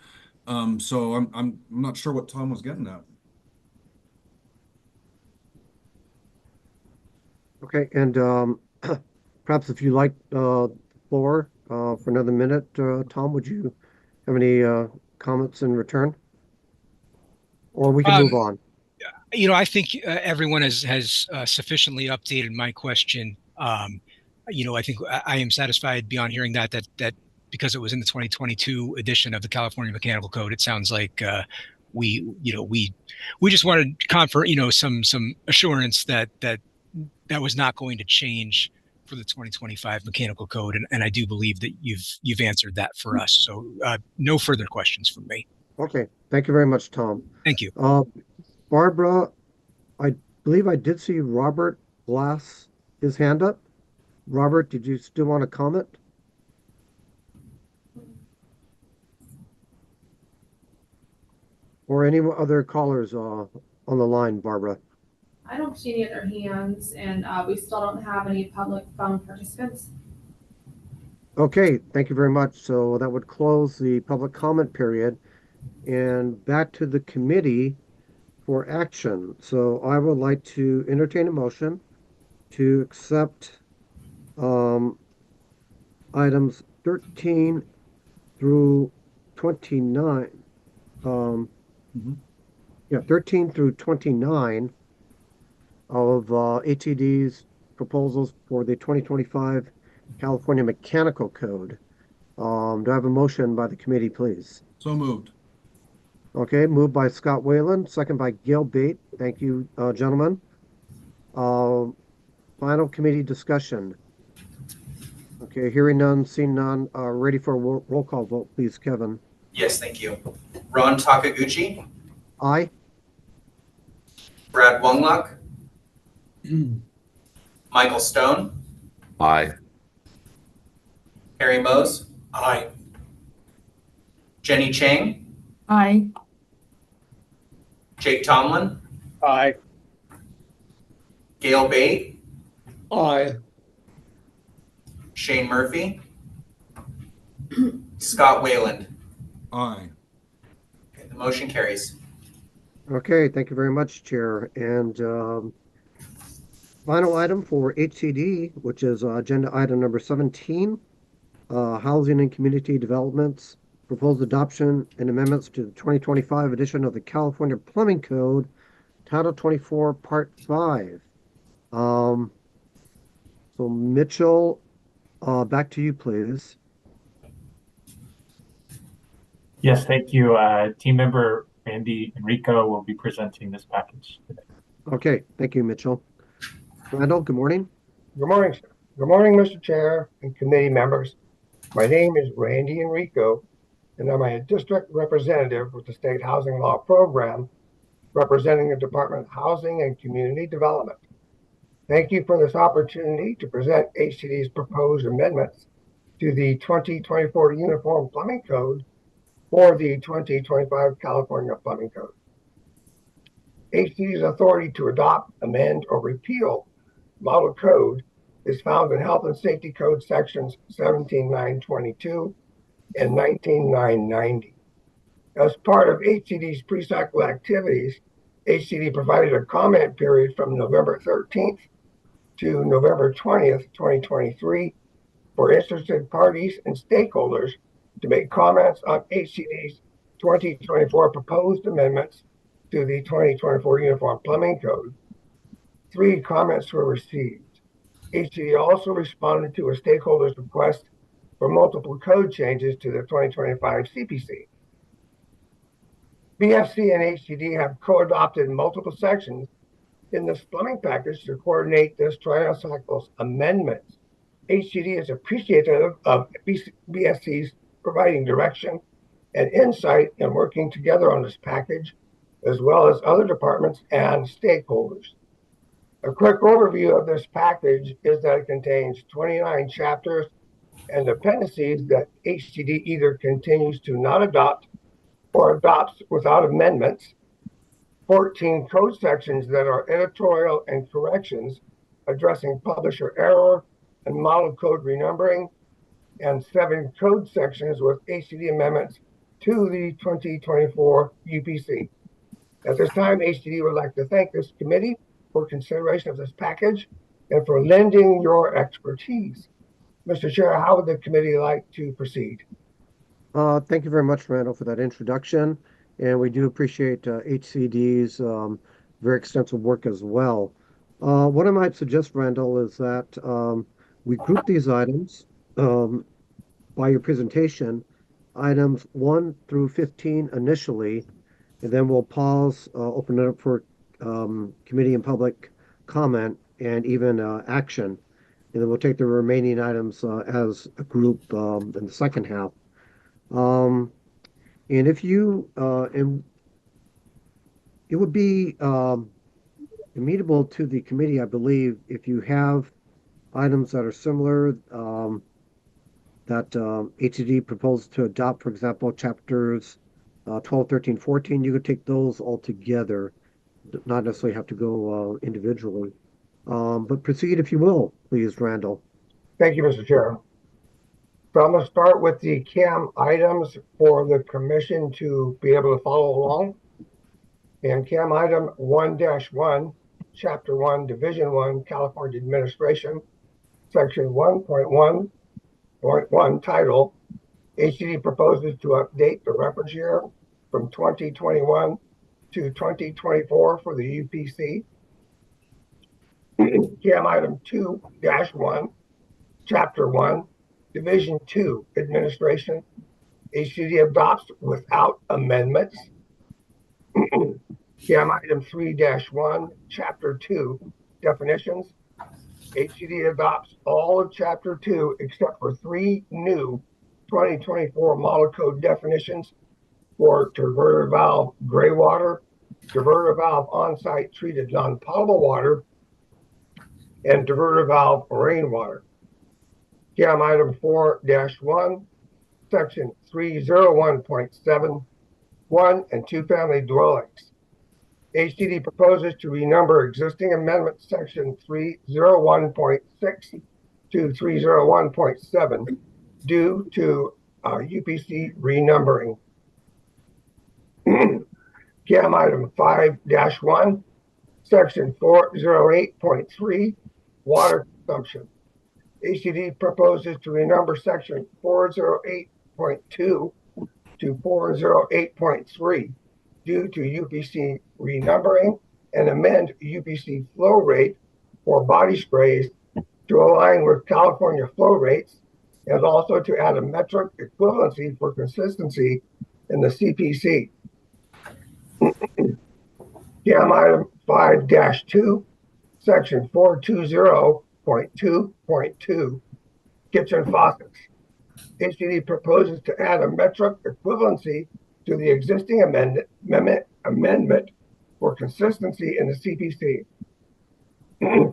So I'm not sure what Tom was getting at. Okay, and perhaps if you like the floor for another minute, Tom, would you have any comments in return? Or we can move on. I think everyone has sufficiently updated my question. I think I am satisfied beyond hearing that because it was in the 2022 edition of the California Mechanical Code, it sounds like we just wanted to confer, some assurance that was not going to change for the 2025 Mechanical Code, and I do believe that you've answered that for us. So no further questions from me. Okay, thank you very much, Tom. Thank you. Barbara, I believe I did see Robert Glass, his hand up. Robert, did you still want to comment? Or any other callers on the line, Barbara? I don't see any other hands, and we still don't have any public phone participants. Okay, thank you very much. So that would close the public comment period. And back to the committee for action. So I would like to entertain a motion to accept items 13 through 29. 13 through 29 of ATD's proposals for the 2025 California Mechanical Code. Do I have a motion by the committee, please? So moved. Okay, moved by Scott Whalen, second by Gail Bate. Thank you, gentlemen. Final committee discussion. Okay, hearing none, seeing none. Ready for a roll call vote, please, Kevin. Yes, thank you. Ron Takaguchi. Aye. Brad Wungluck. Michael Stone. Aye. Harry Mose. Aye. Jenny Chang. Aye. Jake Tomlin. Aye. Gail Bate. Aye. Shane Murphy. Scott Wayland. Aye. The motion carries. Okay, thank you very much, Chair. And final item for HCD, which is agenda item number 17, Housing and Community Developments, proposed adoption and amendments to the 2025 edition of the California Plumbing Code, Title 24, Part 5. So Mitchell, back to you, please. Yes, thank you. Team member Randy Enrico will be presenting this package today. Okay, thank you, Mitchell. Randall, good morning. Good morning, sir. Good morning, Mr. Chair and committee members. My name is Randy Enrico, and I'm a district representative with the State Housing Law Program, representing the Department of Housing and Community Development. Thank you for this opportunity to present HCD's proposed amendments to the 2024 Uniform Plumbing Code for the 2025 California Plumbing Code. HCD's authority to adopt, amend, or repeal model code is found in Health and Safety Code sections 17922 and 19990. As part of HCD's pre-cycle activities, HCD provided a comment period from November 13th to November 20th, 2023 for interested parties and stakeholders to make comments on HCD's 2024 proposed amendments to the 2024 Uniform Plumbing Code. 3 comments were received. HCD also responded to a stakeholder's request for multiple code changes to the 2025 CPC. BFC and HCD have co-adopted multiple sections in this plumbing package to coordinate this tricycle's amendments. HCD is appreciative of BFC's providing direction and insight in working together on this package, as well as other departments and stakeholders. A quick overview of this package is that it contains 29 chapters and appendices that HCD either continues to not adopt or adopts without amendments, 14 code sections that are editorial and corrections addressing publisher error and model code renumbering, and 7 code sections with HCD amendments to the 2024 UPC. At this time, HCD would like to thank this committee for consideration of this package and for lending your expertise. Mr. Chair, how would the committee like to proceed? Thank you very much, Randall, for that introduction. And we do appreciate HCD's very extensive work as well. What I might suggest, Randall, is that we group these items by your presentation, items 1 through 15 initially, and then we'll pause, open it up for committee and public comment and even action. And then we'll take the remaining items as a group in the second half. And if you, and it would be amenable to the committee, I believe, if you have items that are similar that HCD proposed to adopt, for example, chapters 12, 13, 14, you could take those all together, not necessarily have to go individually. But proceed if you will, please, Randall. Thank you, Mr. Chair. So I'm going to start with the CAM items for the commission to be able to follow along. And CAM item 1-1, Chapter 1, Division 1, California Administration, Section 1.1.1, title, HCD proposes to update the reference year from 2021 to 2024 for the UPC. CAM item 2-1, Chapter 1, Division 2, Administration, HCD adopts without amendments. CAM item 3-1, Chapter 2, Definitions, HCD adopts all of Chapter 2 except for 3 new 2024 model code definitions for diverter valve gray water, diverter valve on-site treated non-potable water, and diverter valve rainwater. CAM item 4-1, section 301.7, and 2 family dwellings. HCD proposes to renumber existing amendment section 301.6 to 301.7 due to UPC renumbering. CAM item 5-1, section 408.3, water consumption. HCD proposes to renumber section 408.2 to 408.3 due to UPC renumbering and amend UPC flow rate for body sprays to align with California flow rates, and also to add a metric equivalency for consistency in the CPC. CAM item 5-2, section 420.2.2, kitchen faucets. HCD proposes to add a metric equivalency to the existing amendment for consistency in the CPC.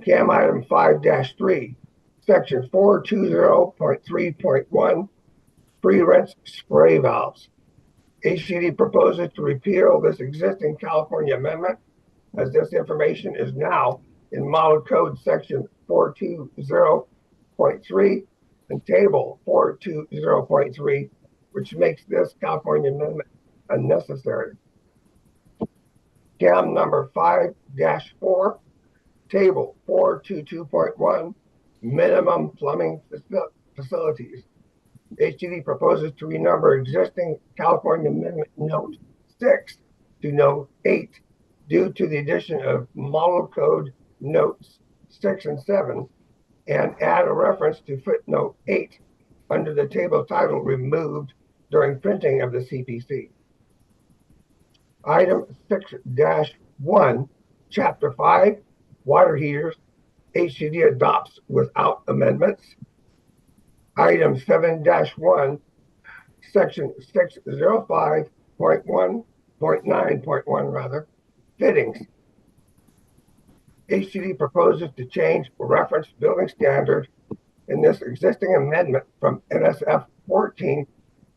CAM item 5-3, section 420.3.1, free rinse spray valves. HCD proposes to repeal this existing California amendment, as this information is now in Model Code section 420.3 and table 420.3, which makes this California amendment unnecessary. CAM number 5-4, table 422.1, minimum plumbing facilities. HCD proposes to renumber existing California Amendment Note 6 to Note 8 due to the addition of Model Code Notes 6 and 7, and add a reference to footnote 8 under the table title removed during printing of the CPC. Item 6-1, Chapter 5, water heaters, HCD adopts without amendments. Item 7-1, section 605.1.9.1 fittings. HCD proposes to change reference building standard in this existing amendment from NSF 14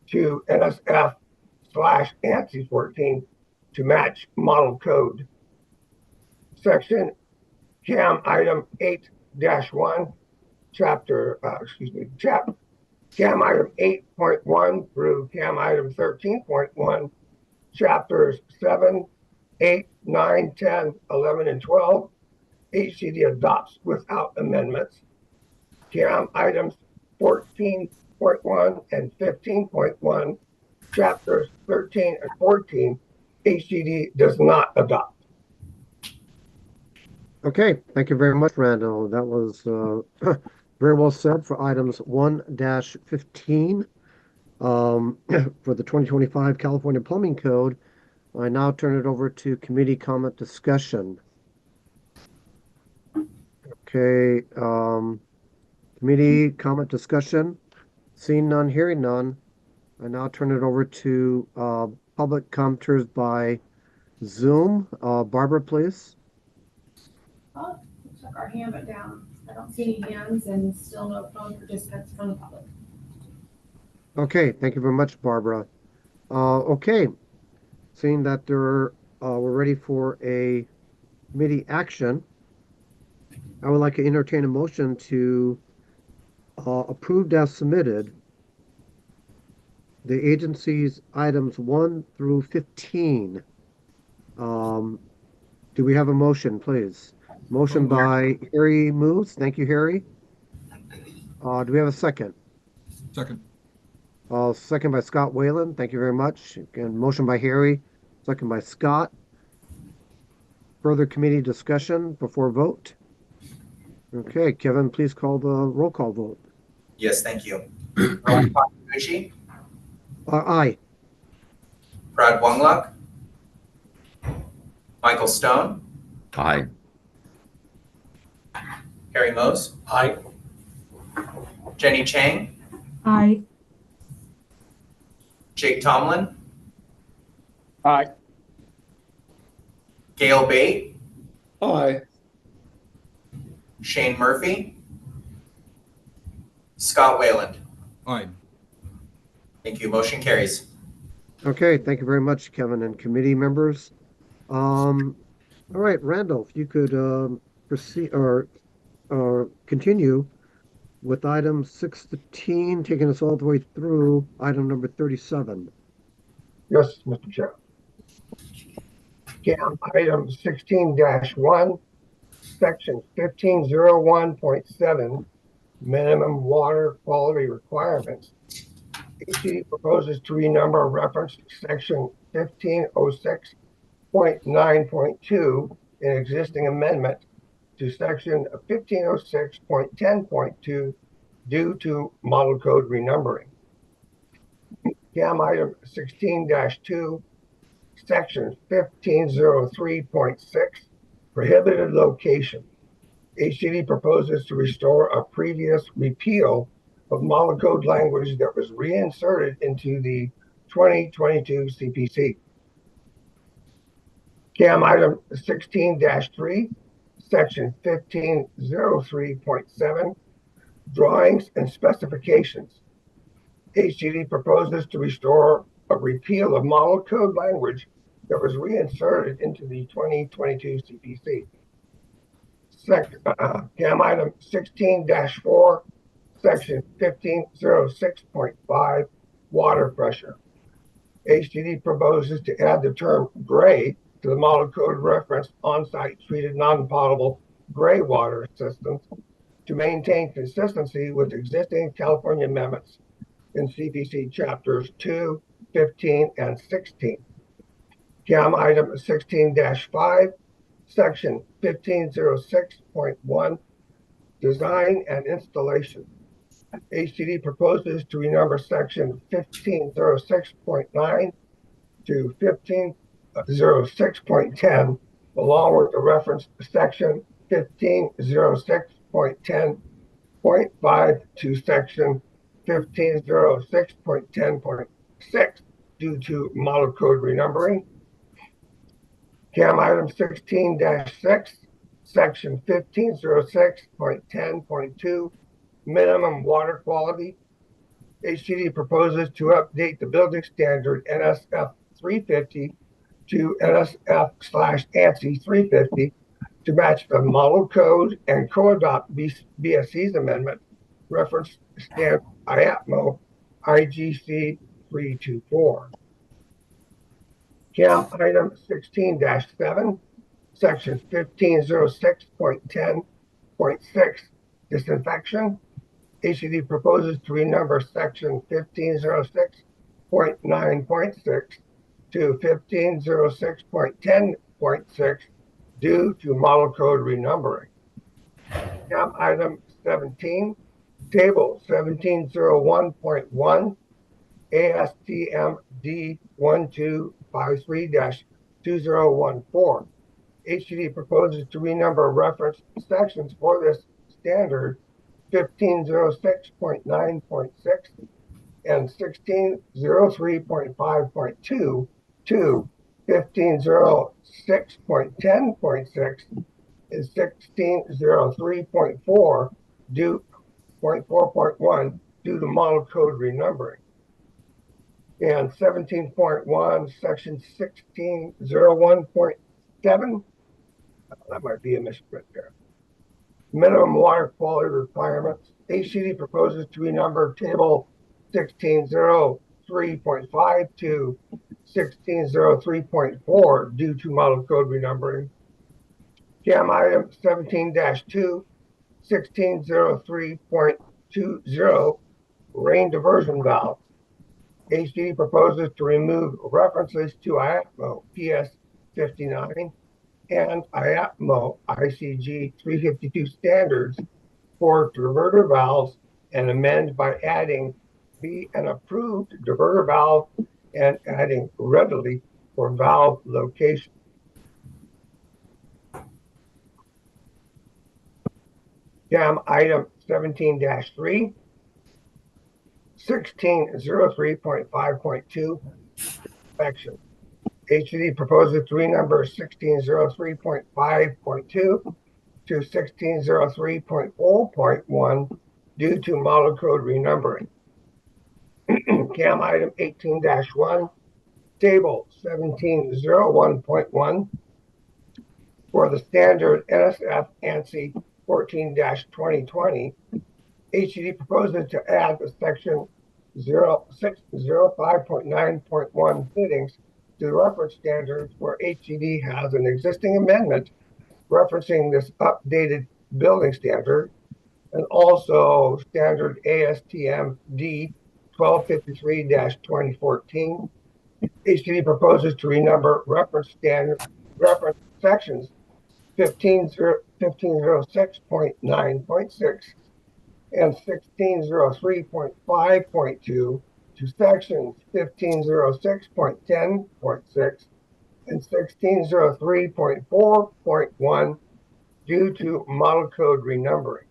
to NSF/ANSI 14 to match model code. Section CAM item 8-1, CAM item 8.1 through CAM item 13.1, chapters 7, 8, 9, 10, 11, and 12, HCD adopts without amendments. CAM items 14.1 and 15.1, chapters 13 and 14, HCD does not adopt. Okay, thank you very much, Randall. That was very well said for items 1-15 for the 2025 California Plumbing Code. I now turn it over to committee comment discussion. Okay, committee comment discussion. Seeing none, hearing none, I now turn it over to public commenters by Zoom. Barbara, please. Oh, looks like our hand went down. I don't see any hands and still no phone participants from the public. Okay, thank you very much, Barbara. Okay, seeing that we're ready for a committee action, I would like to entertain a motion to approve as submitted the agency's items 1 through 15. Do we have a motion, please? Motion by Harry moves. Thank you, Harry. Do we have a second? Second. Second by Scott Whalen. Thank you very much. Again, motion by Harry, second by Scott. Further committee discussion before vote? Okay, Kevin, please call the roll call vote. Yes, thank you. Ron Takeuchi, Aye. Brad Wungluck, Michael Stone, Aye. Harry Mose, Aye. Jenny Chang, Aye. Jake Tomlin, Aye. Gail Bate, Aye. Shane Murphy, Scott Wayland. Aye. Thank you. Motion carries. Okay, thank you very much, Kevin and committee members. All right, Randall, if you could proceed or continue with item 615, taking us all the way through item number 37. Yes, Mr. Chair. CAM item 16-1, section 1501.7, minimum water quality requirements. HCD proposes to renumber reference section 1506.9.2, an existing amendment to section 1506.10.2 due to model code renumbering. CAM item 16-2, section 1503.6, prohibited location. HCD proposes to restore a previous repeal of model code language that was reinserted into the 2022 CPC. CAM item 16-3, section 1503.7, drawings and specifications. HCD proposes to restore a repeal of model code language that was reinserted into the 2022 CPC. CAM item 16-4, section 1506.5, water pressure. HCD proposes to add the term gray to the model code reference on-site treated non-potable gray water systems to maintain consistency with existing California amendments in CPC chapters 2, 15, and 16. CAM item 16-5, section 1506.1, design and installation. HCD proposes to renumber section 1506.9 to 1506.10, along with the reference section 1506.10.5 to section 1506.10.6 due to model code renumbering. CAM item 16-6, section 1506.10.2, minimum water quality. HCD proposes to update the building standard NSF 350 to NSF/ANSI 350 to match the model code and co-adopt BSC's amendment reference standard IAPMO IGC 324. CAM item 16-7, section 1506.10.6, disinfection. HCD proposes to renumber section 1506.9.6 to 1506.10.6 due to model code renumbering. CAM item 17, table 1701.1, ASTM D1253-2014. HCD proposes to renumber reference sections for this standard 1506.9.6 and 1603.5.2 to 1506.10.6 and 1603.4 due 0.4.1 due to model code renumbering. And 17.1, section 1601.7, that might be a misprint there. Minimum water quality requirements. HCD proposes to renumber table 1603.5 to 1603.4 due to model code renumbering. CAM item 17-2, 1603.20, rain diversion valve. HCD proposes to remove references to IAPMO PS 59 and IAPMO ICG 352 standards for diverter valves and amend by adding be an approved diverter valve and adding readily for valve location. CAM item 17-3, 1603.5.2, inspection. HCD proposes to renumber 1603.5.2 to 1603.0.1 due to model code renumbering. CAM item 18-1, table 1701.1 for the standard NSF ANSI 14-2020. HCD proposes to add the section 0605.9.1 fittings to the reference standards where HCD has an existing amendment referencing this updated building standard, and also standard ASTM D 1253-2014. HCD proposes to renumber reference sections 1506.9.6 and 1603.5.2 to sections 1506.10.6 and 1603.4.1 due to model code renumbering.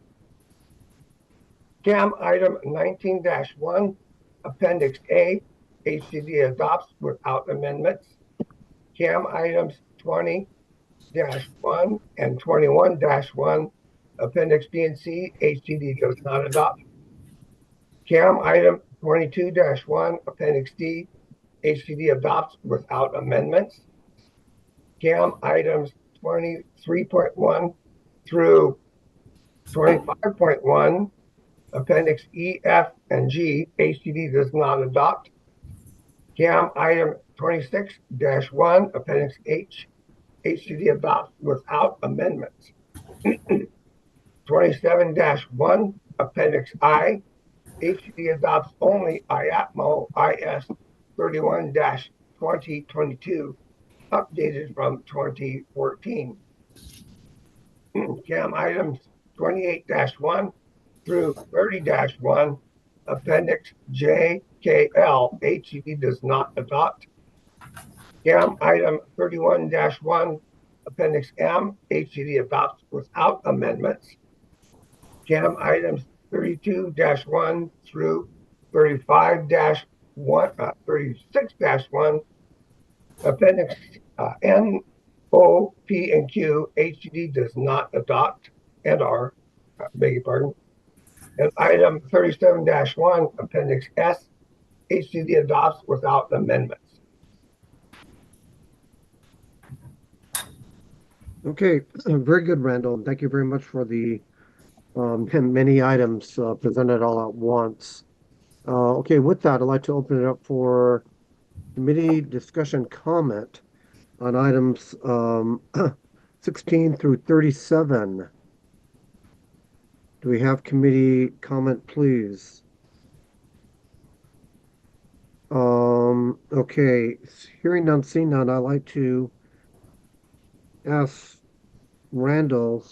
CAM item 19-1, Appendix A, HCD adopts without amendments. CAM items 20-1 and 21-1, Appendix B and C, HCD does not adopt. CAM item 22-1, Appendix D, HCD adopts without amendments. CAM items 23.1 through 25.1, Appendix E, F, and G, HCD does not adopt. CAM item 26-1, Appendix H, HCD adopts without amendments. 27-1, Appendix I, HCD adopts only IAPMO IS 31-2022, updated from 2014. CAM items 28-1 through 30-1, Appendix J, K, L, HCD does not adopt. CAM item 31-1, Appendix M, HCD adopts without amendments. CAM items 32-1 through 36-1, Appendix N, O, P, and Q, HCD does not adopt, and R, beg your pardon. And item 37-1, Appendix S, HCD adopts without amendments. Okay, very good, Randall. Thank you very much for the many items presented all at once. Okay, with that, I'd like to open it up for committee discussion comment on items 16 through 37. Do we have committee comment, please? Okay, hearing none, seeing none, I'd like to ask Randall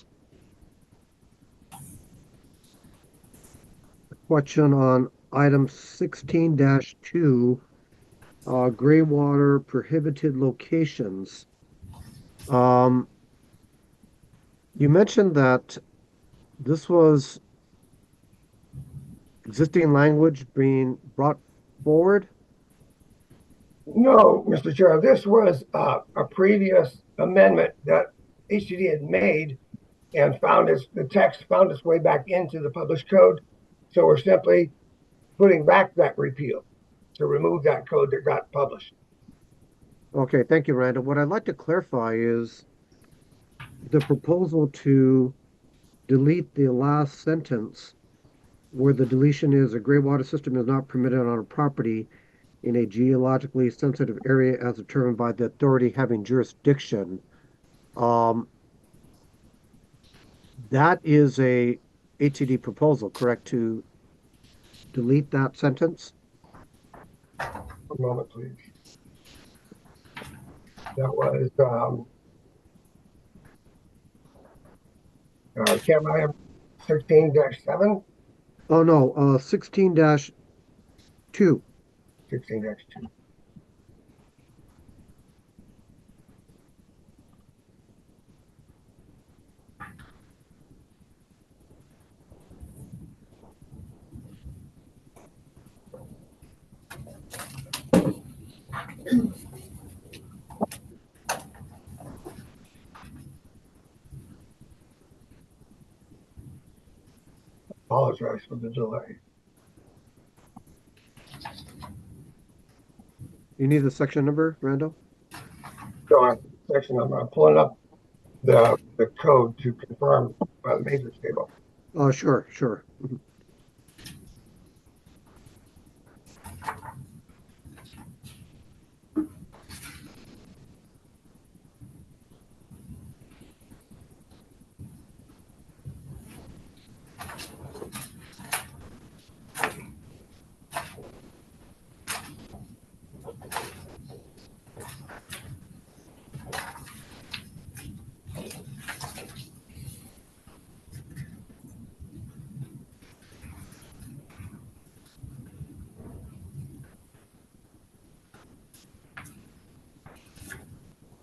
a question on item 16-2, gray water prohibited locations. You mentioned that this was existing language being brought forward? No, Mr. Chair, this was a previous amendment that HCD had made and the text found its way back into the published code. So we're simply putting back that repeal to remove that code that got published. Okay, thank you, Randall. What I'd like to clarify is the proposal to delete the last sentence where the deletion is a gray water system is not permitted on a property in a geologically sensitive area as determined by the authority having jurisdiction. That is a HCD proposal, correct, to delete that sentence? One moment, please. That was CAM item 16-7. Oh no, 16-2. 16-2. Apologize for the delay. You need the section number, Randall? So section number, I'm pulling up the code to confirm the major table. Oh, sure. Mm-hmm.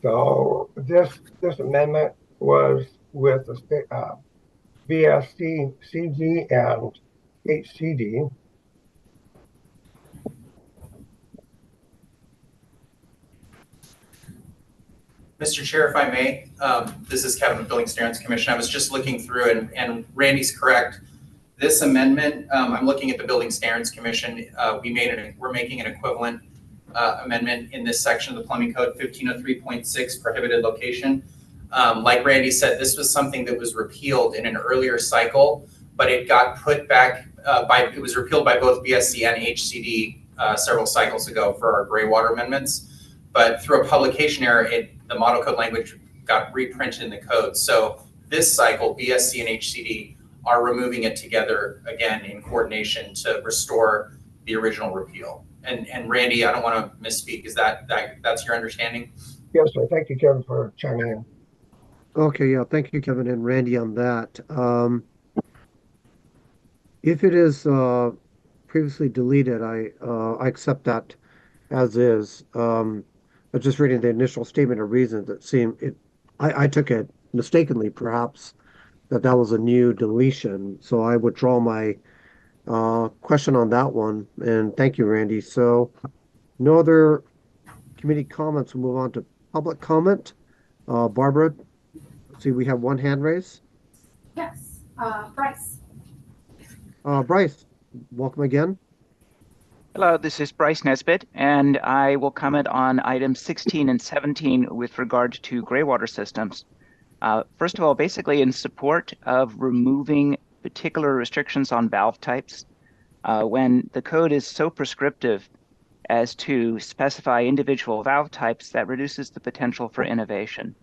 So this amendment was with the state, BSC, CG, and HCD. Mr. Chair, if I may, this is Kevin with Building Standards Commission. I was just looking through and Randy's correct. This amendment, I'm looking at the Building Standards Commission. We're making an equivalent amendment in this section of the Plumbing Code 1503.6 prohibited location. Like Randy said, this was something that was repealed in an earlier cycle, but it got put back it was repealed by both BSC and HCD several cycles ago for our gray water amendments. But through a publication error, the model code language got reprinted in the code. So this cycle, BSC and HCD are removing it together again in coordination to restore the original repeal. And Randy, I don't want to misspeak. Is that's your understanding? Yes, sir. Thank you, Kevin, for chiming in. Okay, yeah, thank you, Kevin and Randy, on that. If it is previously deleted, I accept that as is. But just reading the initial statement of reasons, I took it mistakenly, perhaps, that was a new deletion. So I withdraw my question on that one. And thank you, Randy. So no other committee comments. We'll move on to public comment. Barbara, let's see, we have one hand raised. Yes, Bryce. Bryce, welcome again. Hello, this is Bryce Nesbitt, and I will comment on items 16 and 17 with regard to gray water systems. First of all, basically in support of removing particular restrictions on valve types, when the code is so prescriptive as to specify individual valve types, that reduces the potential for innovation.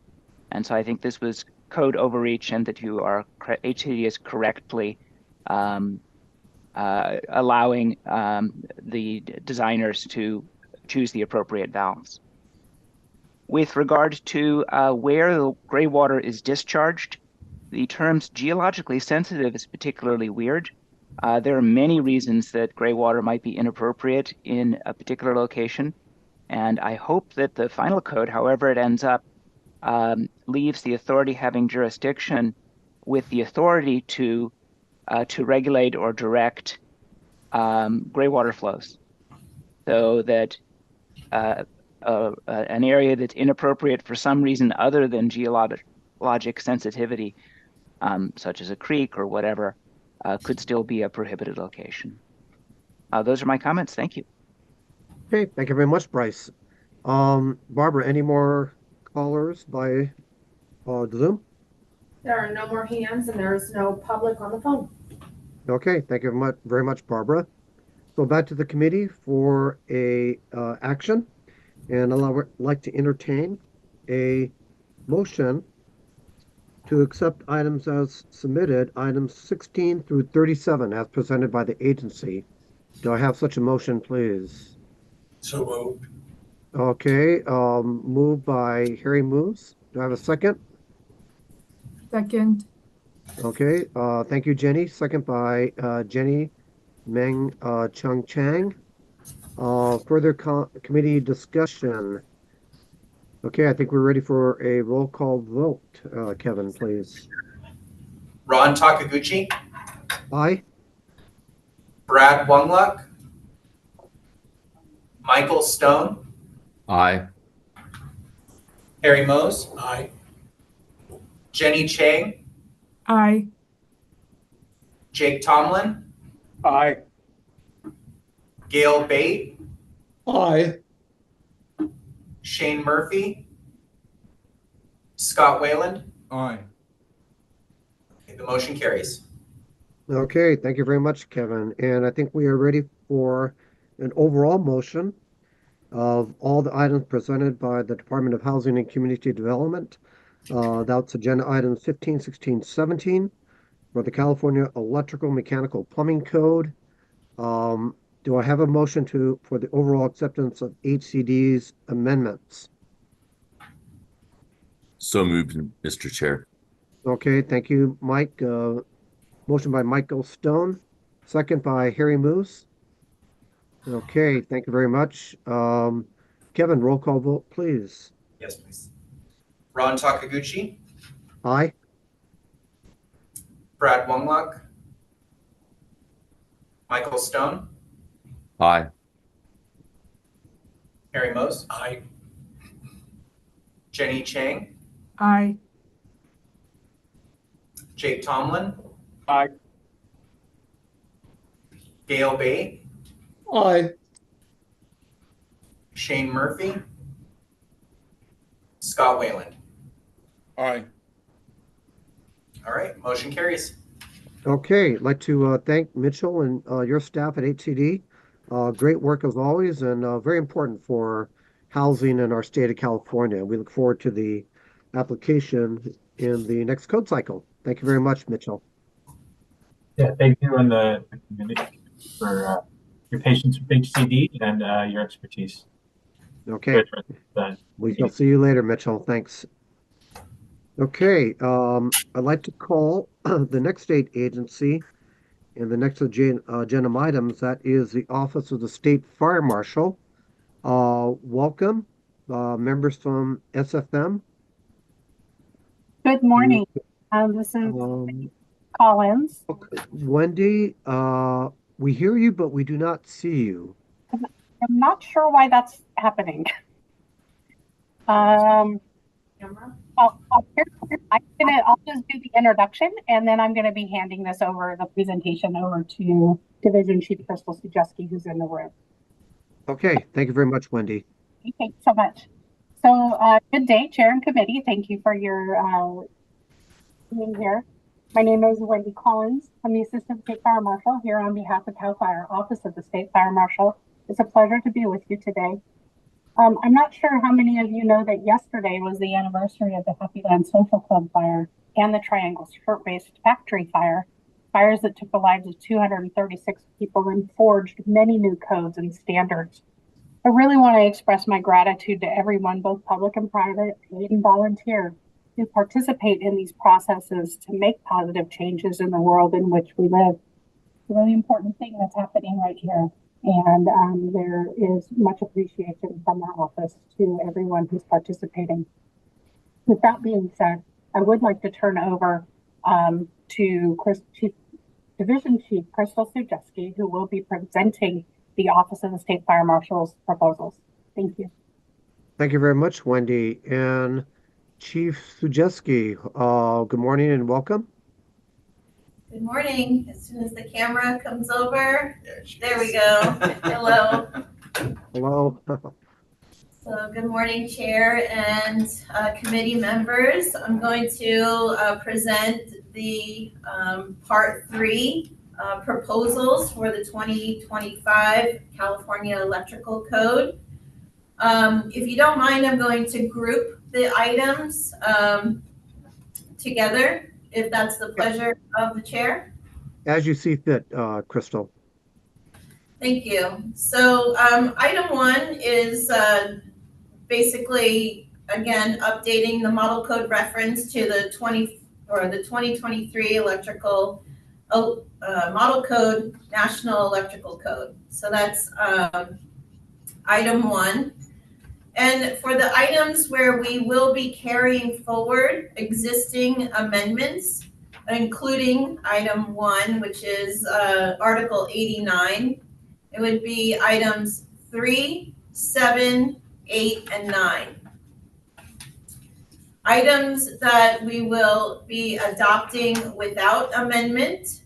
And so I think this was code overreach, and that HCD is correctly allowing the designers to choose the appropriate valves. With regard to where the gray water is discharged, the terms geologically sensitive is particularly weird. There are many reasons that gray water might be inappropriate in a particular location, and I hope that the final code, however it ends up, leaves the authority having jurisdiction with the authority to regulate or direct gray water flows, so that an area that's inappropriate for some reason other than geologic sensitivity, such as a creek or whatever, could still be a prohibited location. Those are my comments. Thank you. Okay, thank you very much, Bryce. Barbara, any more callers by Zoom? There are no more hands and there is no public on the phone. Okay, thank you very much, Barbara. So back to the committee for a action, and I'd like to entertain a motion to accept items as submitted, items 16 through 37 as presented by the agency. Do I have such a motion, please? So moved. Okay, moved by Harry Moves. Do I have a second? Second. Okay, thank you, Jenny. Second by Jenny Meng Chung Chang. Further committee discussion. Okay, I think we're ready for a roll call vote. Kevin, please. Ron Takaguchi, Aye. Brad Wungluck, Michael Stone, Aye. Harry Mose, Aye. Jenny Chang, Aye. Jake Tomlin, Aye. Gail Bate, Aye. Shane Murphy, Scott Wayland. Aye. Okay, the motion carries. Okay, thank you very much, Kevin. And I think we are ready for an overall motion of all the items presented by the Department of Housing and Community Development. That's agenda items 15, 16, 17 for the California Electrical Mechanical Plumbing Code. Do I have a motion for the overall acceptance of HCD's amendments? So moved, Mr. Chair. Okay, thank you, Mike. Motion by Michael Stone, second by Harry Moose. Okay, thank you very much. Kevin, roll call vote, please. Yes, please. Ron Takaguchi, Aye. Brad Wongluck, Michael Stone, Aye. Harry Mose. Aye. Jenny Chang, Aye. Jake Tomlin, Aye. Gail Bate, Aye. Shane Murphy, Scott Wayland. Aye. All right, motion carries. Okay, I'd like to thank Mitchell and your staff at HCD. Great work as always, and very important for housing in our state of California. We look forward to the application in the next code cycle. Thank you very much, Mitchell. Yeah, thank you and the community for your patience with HCD and your expertise. Okay, we shall see you later, Mitchell. Thanks. Okay, I'd like to call the next state agency and the next agenda items. That is the Office of the State Fire Marshal. Welcome, members from SFM. Good morning. This is Collins. Wendy, we hear you, but we do not see you. I'm not sure why that's happening. I'll just do the introduction, and then I'm going to be handing the presentation over to Division Chief Crystal Sujeski, who's in the room. Okay, thank you very much, Wendy. Okay, thanks so much. So good day, Chair and Committee. Thank you for your being here. My name is Wendy Collins. I'm the Assistant State Fire Marshal here on behalf of CAL FIRE, Office of the State Fire Marshal. It's a pleasure to be with you today. I'm not sure how many of you know that yesterday was the anniversary of the Happy Land Social Club fire and the Triangle Short-Based Factory fire, fires that took the lives of 236 people and forged many new codes and standards. I really want to express my gratitude to everyone, both public and private, paid and volunteer, who participate in these processes to make positive changes in the world in which we live. It's a really important thing that's happening right here. And there is much appreciation from our office to everyone who's participating. With that being said, I would like to turn over to Division Chief Crystal Sujeski, who will be presenting the Office of the State Fire Marshal's proposals. Thank you. Thank you very much, Wendy. And Chief Sujeski, good morning and welcome. Good morning. As soon as the camera comes over, there we go. Hello. Hello. So good morning, Chair and committee members. I'm going to present the Part 3 proposals for the 2025 California Electrical Code. If you don't mind, I'm going to group the items together, if that's the pleasure of the chair. As you see fit, Crystal. Thank you. So item 1 is basically, again, updating the model code reference to the 2023 electrical model code, National Electrical Code. So that's item 1. And for the items where we will be carrying forward existing amendments, including item 1, which is Article 89, it would be items 3, 7, 8, and 9. Items that we will be adopting without amendment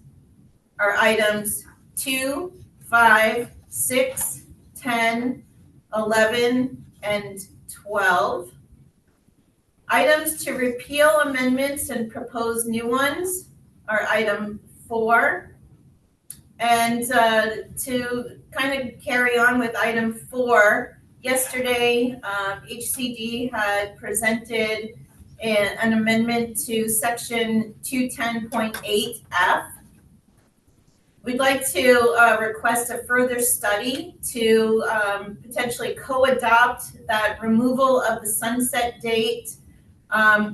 are items 2, 5, 6, 10, 11, and 12. Items to repeal amendments and propose new ones are item 4. And to kind of carry on with item 4, yesterday HCD had presented an amendment to section 210.8F. We'd like to request a further study to potentially co-adopt that removal of the sunset date.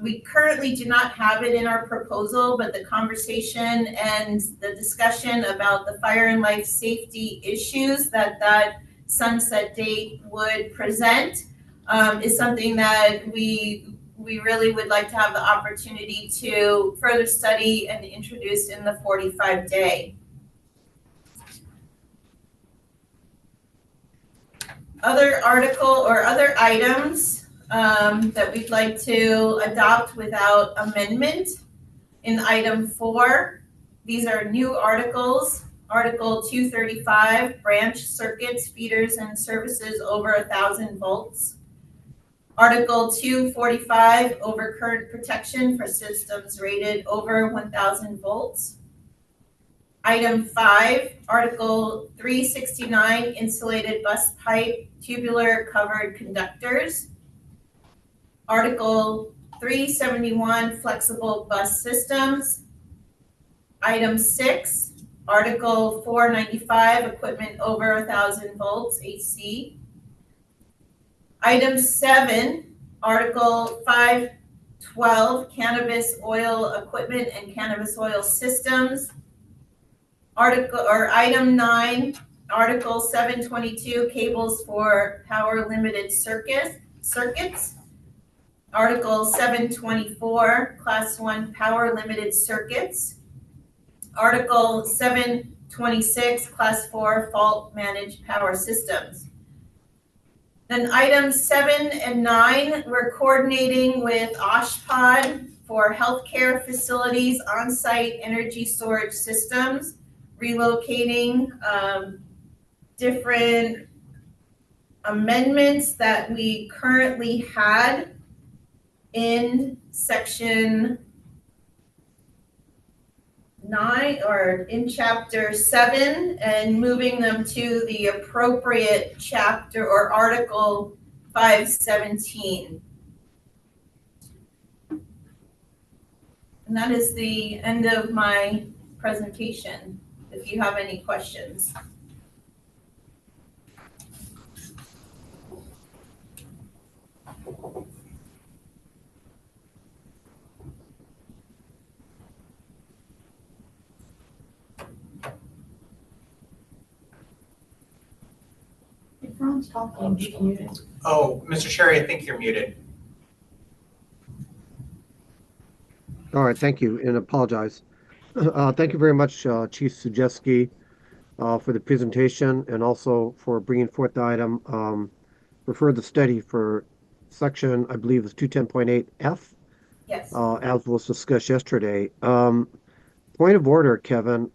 We currently do not have it in our proposal, but the conversation and the discussion about the fire and life safety issues that sunset date would present is something that we we really would like to have the opportunity to further study and introduce in the 45-day. Other article or other items that we'd like to adopt without amendment. In item 4, these are new articles. Article 235, branch circuits, feeders, and services over 1,000 volts. Article 245, overcurrent protection for systems rated over 1,000 volts. Item 5, Article 369, insulated bus pipe, tubular covered conductors. Article 371, flexible bus systems. Item 6, Article 495, equipment over 1,000 volts, AC. Item 7, Article 512, cannabis oil equipment and cannabis oil systems. Item 9, Article 722, cables for power limited circuits. Article 724, Class 1 power limited circuits. Article 726, Class 4 fault managed power systems. Then items 7 and 9, we're coordinating with OSHPD for healthcare facilities, on-site energy storage systems, relocating different amendments that we currently had in section 9 or in chapter 7 and moving them to the appropriate chapter or article 517. And that is the end of my presentation. If you have any questions. If Ron's talking, he's muted. Oh, Mr. Sherry, I think you're muted. All right, thank you, and apologize. Thank you very much, Chief Sujeski, for the presentation and also for bringing forth the item for further study for section, I believe it's 210.8F, Yes. as was discussed yesterday. Point of order, Kevin.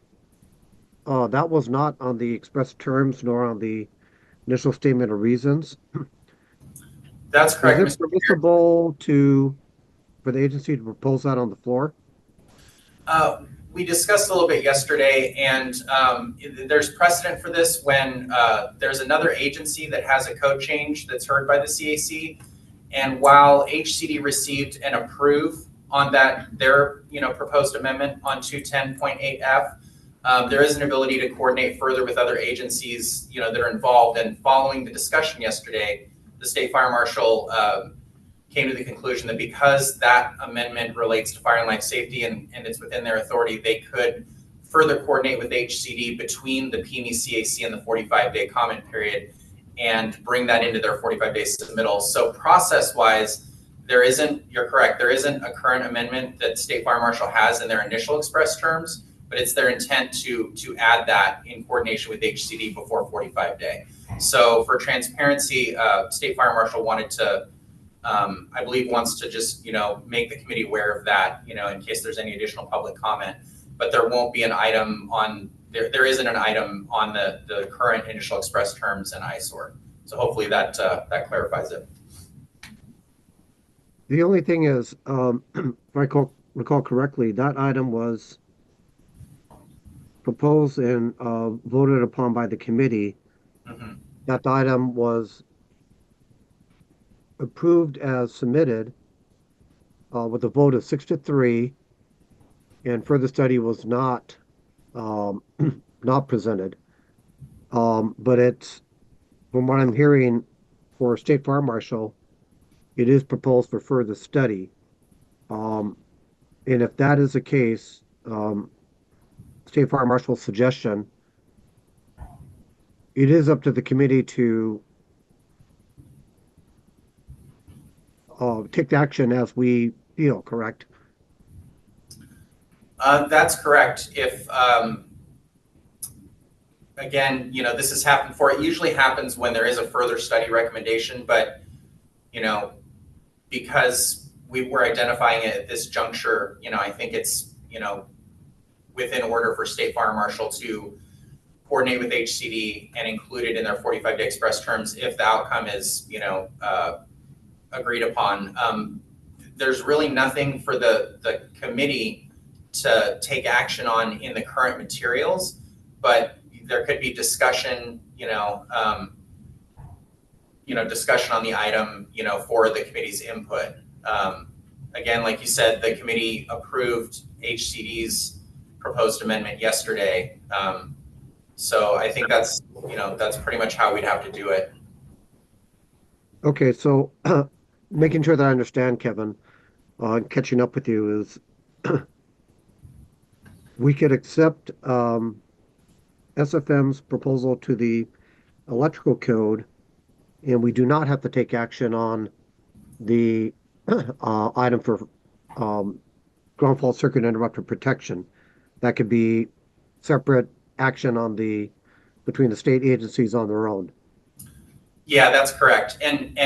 That was not on the express terms nor on the initial statement of reasons. That's correct, Is it permissible for the agency to propose that on the floor? We discussed a little bit yesterday, and there's precedent for this when there's another agency that has a code change that's heard by the CAC. And while HCD received and approved on their proposed amendment on 210.8F, there is an ability to coordinate further with other agencies that are involved. And following the discussion yesterday, the state fire marshal came to the conclusion that because that amendment relates to fire and life safety and it's within their authority, they could further coordinate with HCD between the PEME CAC and the 45-day comment period and bring that into their 45-day submittal. So process-wise, you're correct, there isn't a current amendment that State Fire Marshal has in their initial express terms, but it's their intent to add that in coordination with HCD before 45-day. So for transparency, State Fire Marshal wanted to I believe wants to just, make the committee aware of that, in case there's any additional public comment. But there won't be an item on, there isn't an item on the current initial express terms and ISOR. So hopefully that clarifies it. The only thing is, if I recall correctly, that item was proposed and voted upon by the committee. Mm-hmm. That item was approved as submitted with a vote of 6-3, and further study was not not presented. But it's, from what I'm hearing, for State Fire Marshal, it is proposed for further study. And if that is the case, State Fire Marshal's suggestion, it is up to the committee to take action as we feel, correct? That's correct. If, again, this has happened before. It usually happens when there is a further study recommendation, but, because we're identifying it at this juncture, I think it's, within order for State Fire Marshal to coordinate with HCD and include it in their 45-day express terms if the outcome is, agreed upon. There's really nothing for the committee to take action on in the current materials, but there could be discussion, discussion on the item, for the committee's input. Again, like you said, the committee approved HCD's proposed amendment yesterday. So I think that's pretty much how we'd have to do it. Okay, so making sure that I understand, Kevin, catching up with you is we could accept SFM's proposal to the electrical code, and we do not have to take action on the item for ground fault circuit interrupter protection. That could be separate action between the state agencies on their own. Yeah, that's correct. And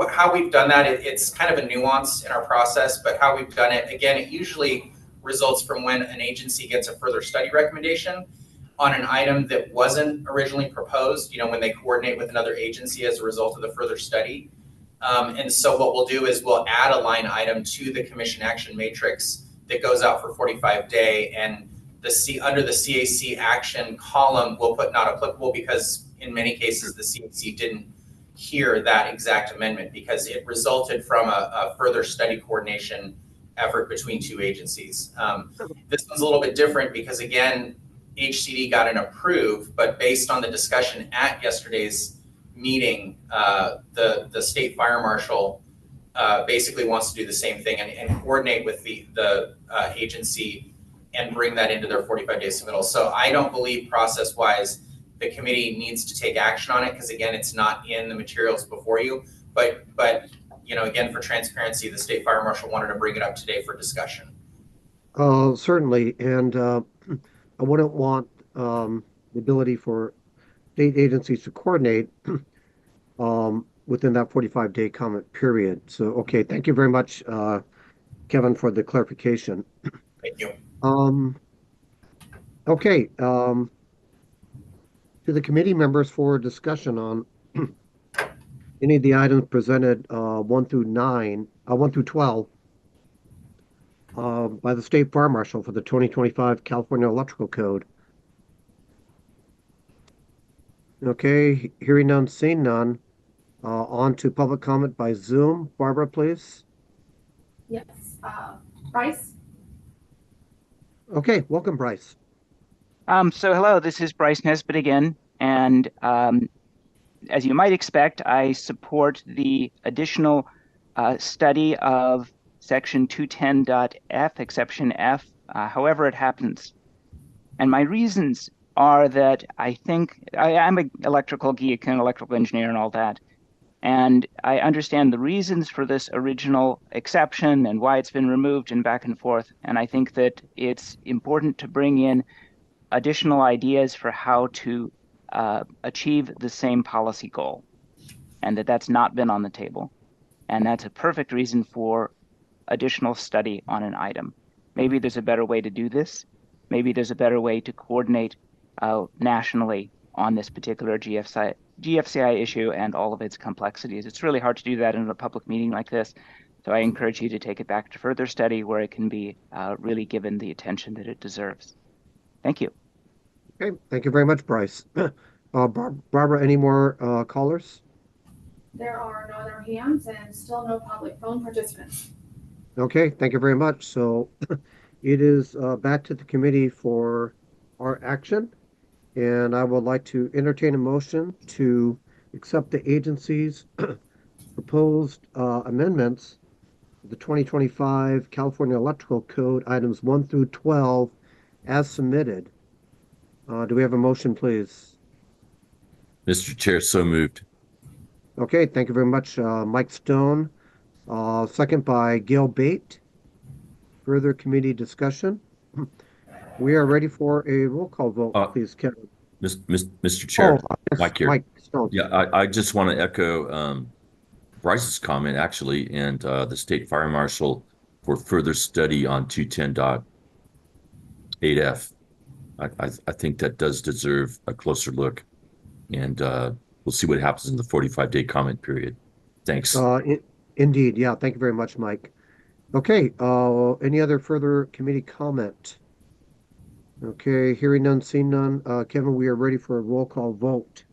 how we've done that, it's kind of a nuance in our process, but how we've done it, again, it usually results from when an agency gets a further study recommendation on an item that wasn't originally proposed, when they coordinate with another agency as a result of the further study. And so what we'll do is we'll add a line item to the commission action matrix that goes out for 45-day, and under the CAC action column, we'll put not applicable because in many cases the CAC didn't hear that exact amendment because it resulted from a further study coordination effort between two agencies. This one's a little bit different because, again, HCD got an approve, but based on the discussion at yesterday's meeting, the state fire marshal basically wants to do the same thing and coordinate with the agency and bring that into their 45-day submittal. So I don't believe process-wise the committee needs to take action on it because, again, it's not in the materials before you. But again, for transparency, the state fire marshal wanted to bring it up today for discussion. Certainly, and I wouldn't want the ability for state agencies to coordinate within that 45-day comment period. So, okay, thank you very much, Kevin, for the clarification. Thank you. Okay, to the committee members for discussion on any of the items presented 1 through 12 by the State Fire Marshal for the 2025 California Electrical Code. Okay, hearing none, seeing none. On to public comment by Zoom. Barbara, please. Yes, Bryce? Okay, welcome, Bryce. So hello, this is Bryce Nesbitt again, and as you might expect, I support the additional study of section 210.f, exception F, however it happens. And my reasons are that I think I'm an electrical geek and electrical engineer and all that, and I understand the reasons for this original exception and why it's been removed and back and forth. And I think that it's important to bring in additional ideas for how to achieve the same policy goal, and that's not been on the table. And that's a perfect reason for additional study on an item. Maybe there's a better way to do this. Maybe there's a better way to coordinate nationally on this particular GFCI issue and all of its complexities. It's really hard to do that in a public meeting like this. So I encourage you to take it back to further study where it can be really given the attention that it deserves. Thank you. Okay, thank you very much, Bryce. Barbara, any more callers? There are no other hands and still no public phone participants. Okay, thank you very much. So it is back to the committee for our action. And I would like to entertain a motion to accept the agency's proposed amendments to the 2025 California Electrical Code items 1 through 12 as submitted. Do we have a motion, please? Mr. Chair, so moved. Okay, thank you very much, Mike Stone. Second by Gail Bate. Further committee discussion? We are ready for a roll call vote, please, Kevin. Mr. Chair, yes, Mike here. Mike Stone. Yeah, I just want to echo Bryce's comment actually, and the state fire marshal for further study on 210.8F. I think that does deserve a closer look, and we'll see what happens in the 45-day comment period. Thanks. Indeed, yeah. Thank you very much, Mike. Okay. Any other further committee comment? Okay, hearing none, seeing none. Kevin, we are ready for a roll call vote.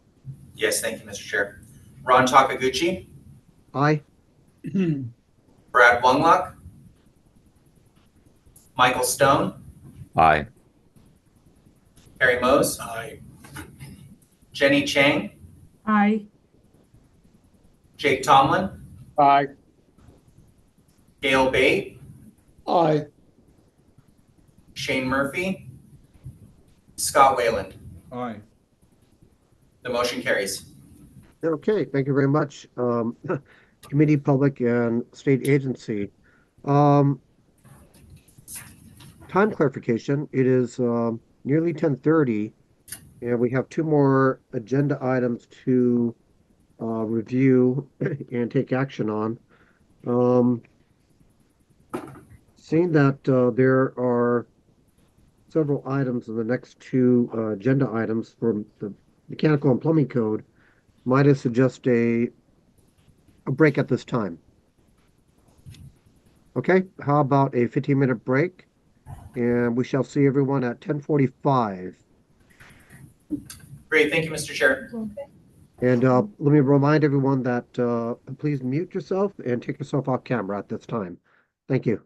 Yes, thank you, Mr. Chair. Ron Takaguchi. Aye. Brad Blunglock. Michael Stone. Aye. Harry Mose. Aye. Jenny Chang. Aye. Jake Tomlin. Aye. Gail Bate. Aye. Shane Murphy. Scott Wayland. Aye. The motion carries. Okay, thank you very much. Committee, Public, and State Agency. Time clarification. It is nearly 10:30, and we have two more agenda items to review and take action on. Seeing that there are several items in the next two agenda items for the Mechanical and Plumbing Code, might I suggest a break at this time? Okay, how about a 15-minute break? And we shall see everyone at 10:45. Great, thank you, Mr. Chair. And let me remind everyone that please mute yourself and take yourself off camera at this time. Thank you.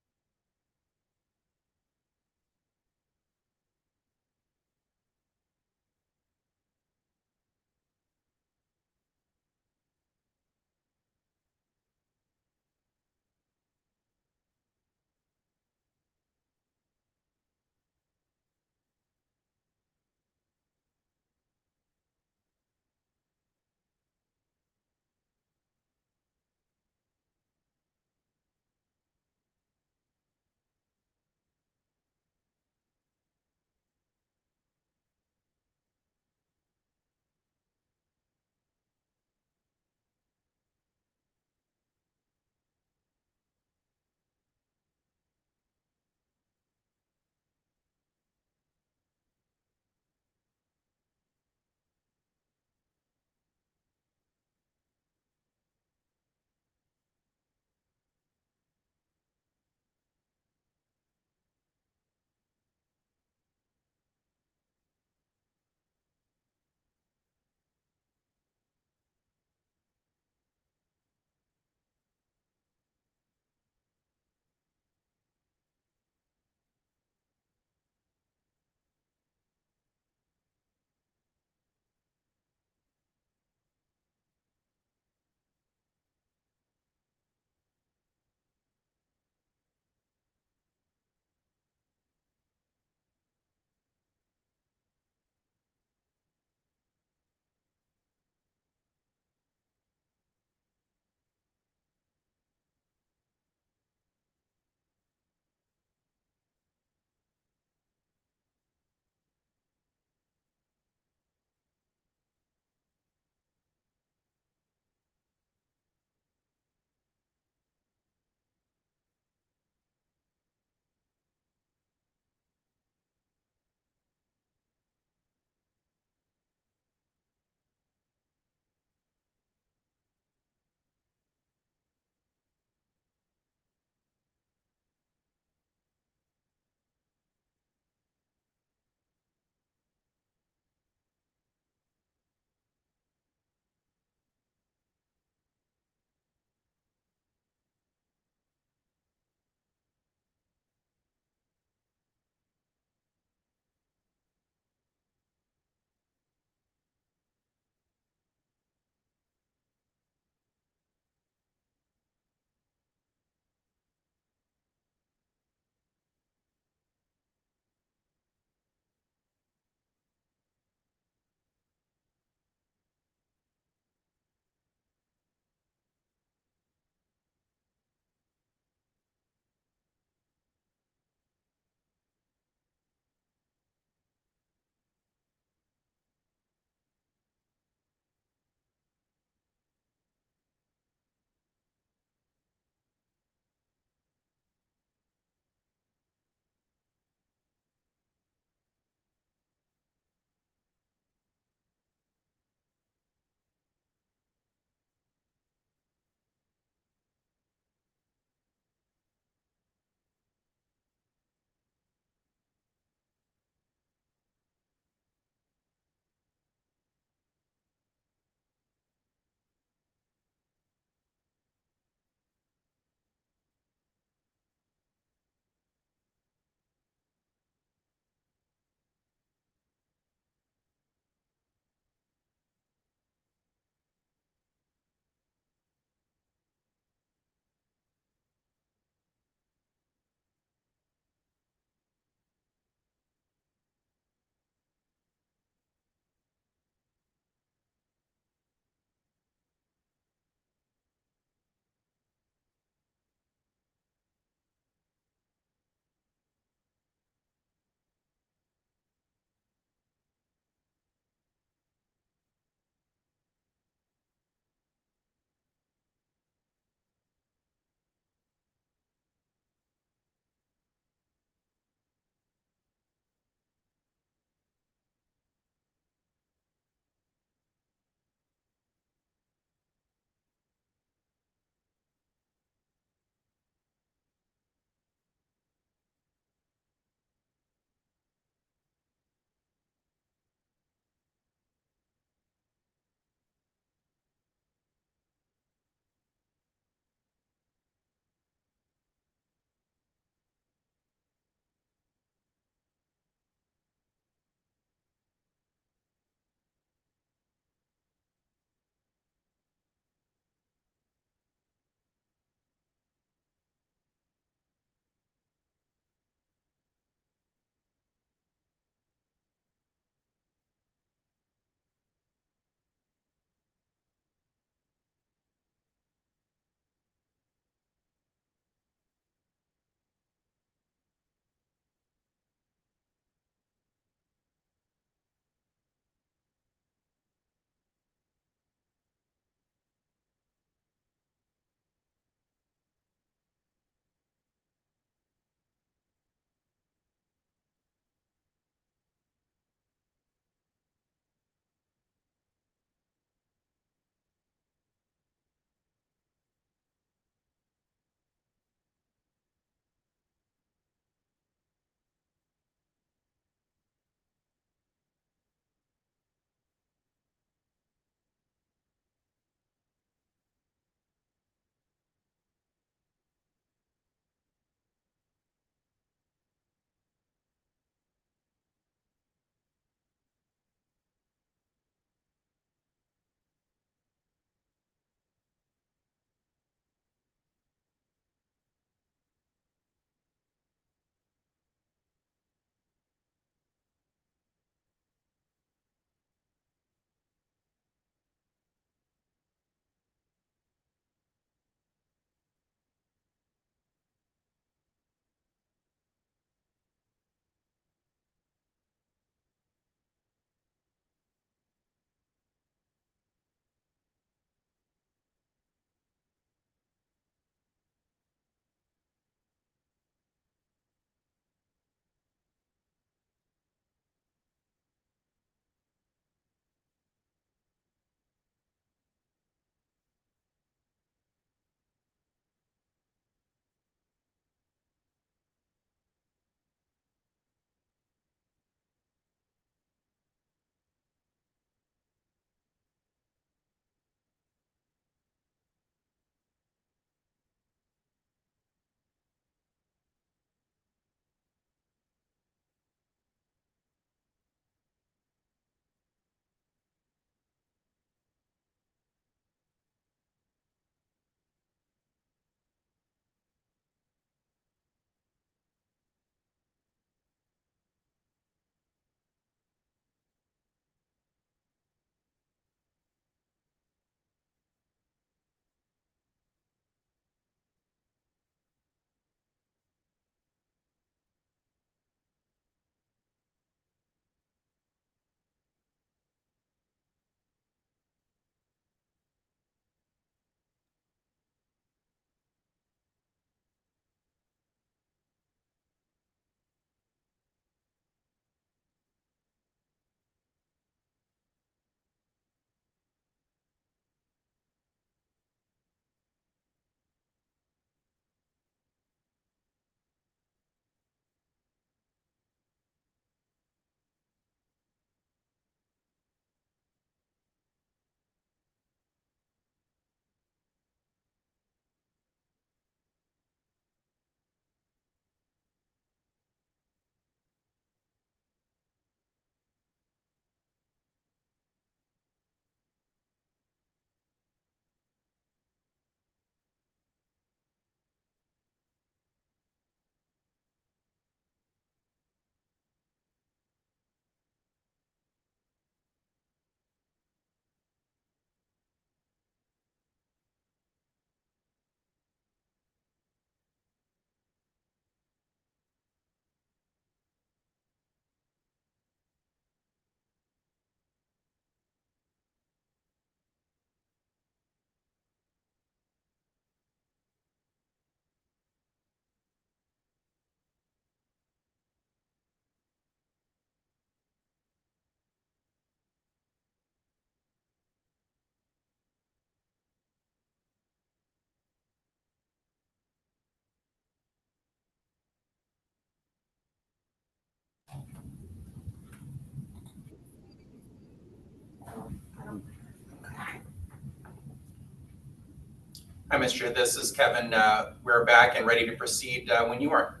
Hi, Mr. Chair. This is Kevin. We're back and ready to proceed when you are.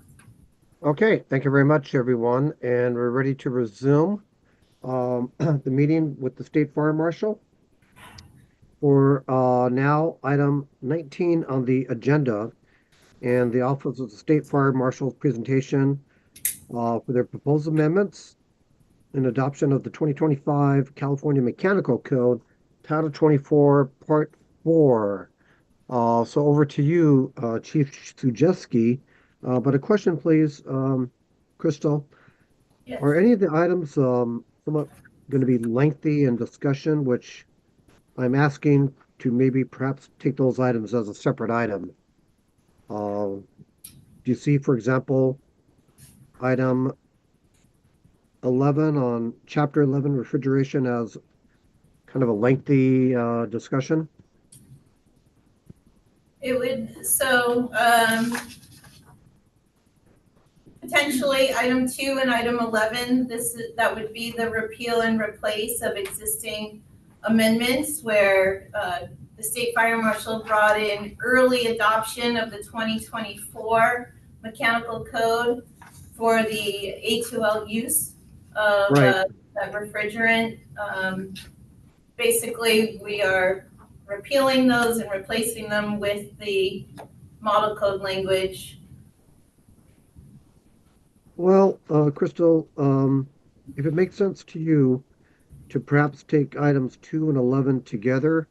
Okay, thank you very much, everyone. And we're ready to resume the meeting with the State Fire Marshal for now item 19 on the agenda and the Office of the State Fire Marshal's presentation for their proposed amendments and adoption of the 2025 California Mechanical Code, Title 24, Part 4. So over to you, Chief Sujeski. But a question, please, Crystal. Yes. Are any of the items somewhat going to be lengthy in discussion, which I'm asking to maybe perhaps take those items as a separate item? Do you see, for example, item 11 on Chapter 11 refrigeration as kind of a lengthy discussion? It would, so potentially item 2 and item 11, that would be the repeal and replace of existing amendments where the State Fire Marshal brought in early adoption of the 2024 Mechanical Code for the A2L use of Right. that refrigerant. Basically, we are repealing those and replacing them with the model code language. Well, Crystal, if it makes sense to you to perhaps take items 2 and 11 together,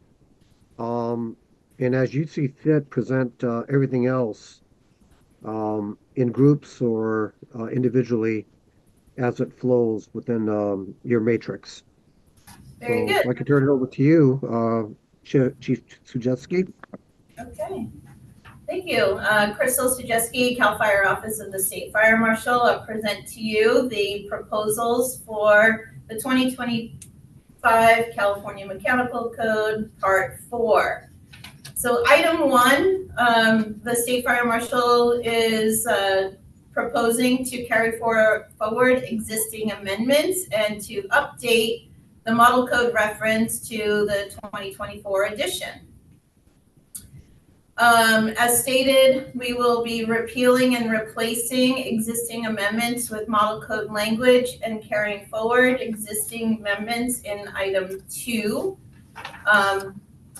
and as you see fit, present everything else in groups or individually as it flows within your matrix. Very So good. if I could turn it over to you, Chief Sujeski. Okay. Thank you. Crystal Sujeski, CAL FIRE Office of the State Fire Marshal. I'll present to you the proposals for the 2025 California Mechanical Code, Part 4. So item 1, the State Fire Marshal is proposing to carry forward existing amendments and to update the model code reference to the 2024 edition. As stated, we will be repealing and replacing existing amendments with model code language and carrying forward existing amendments in item 2.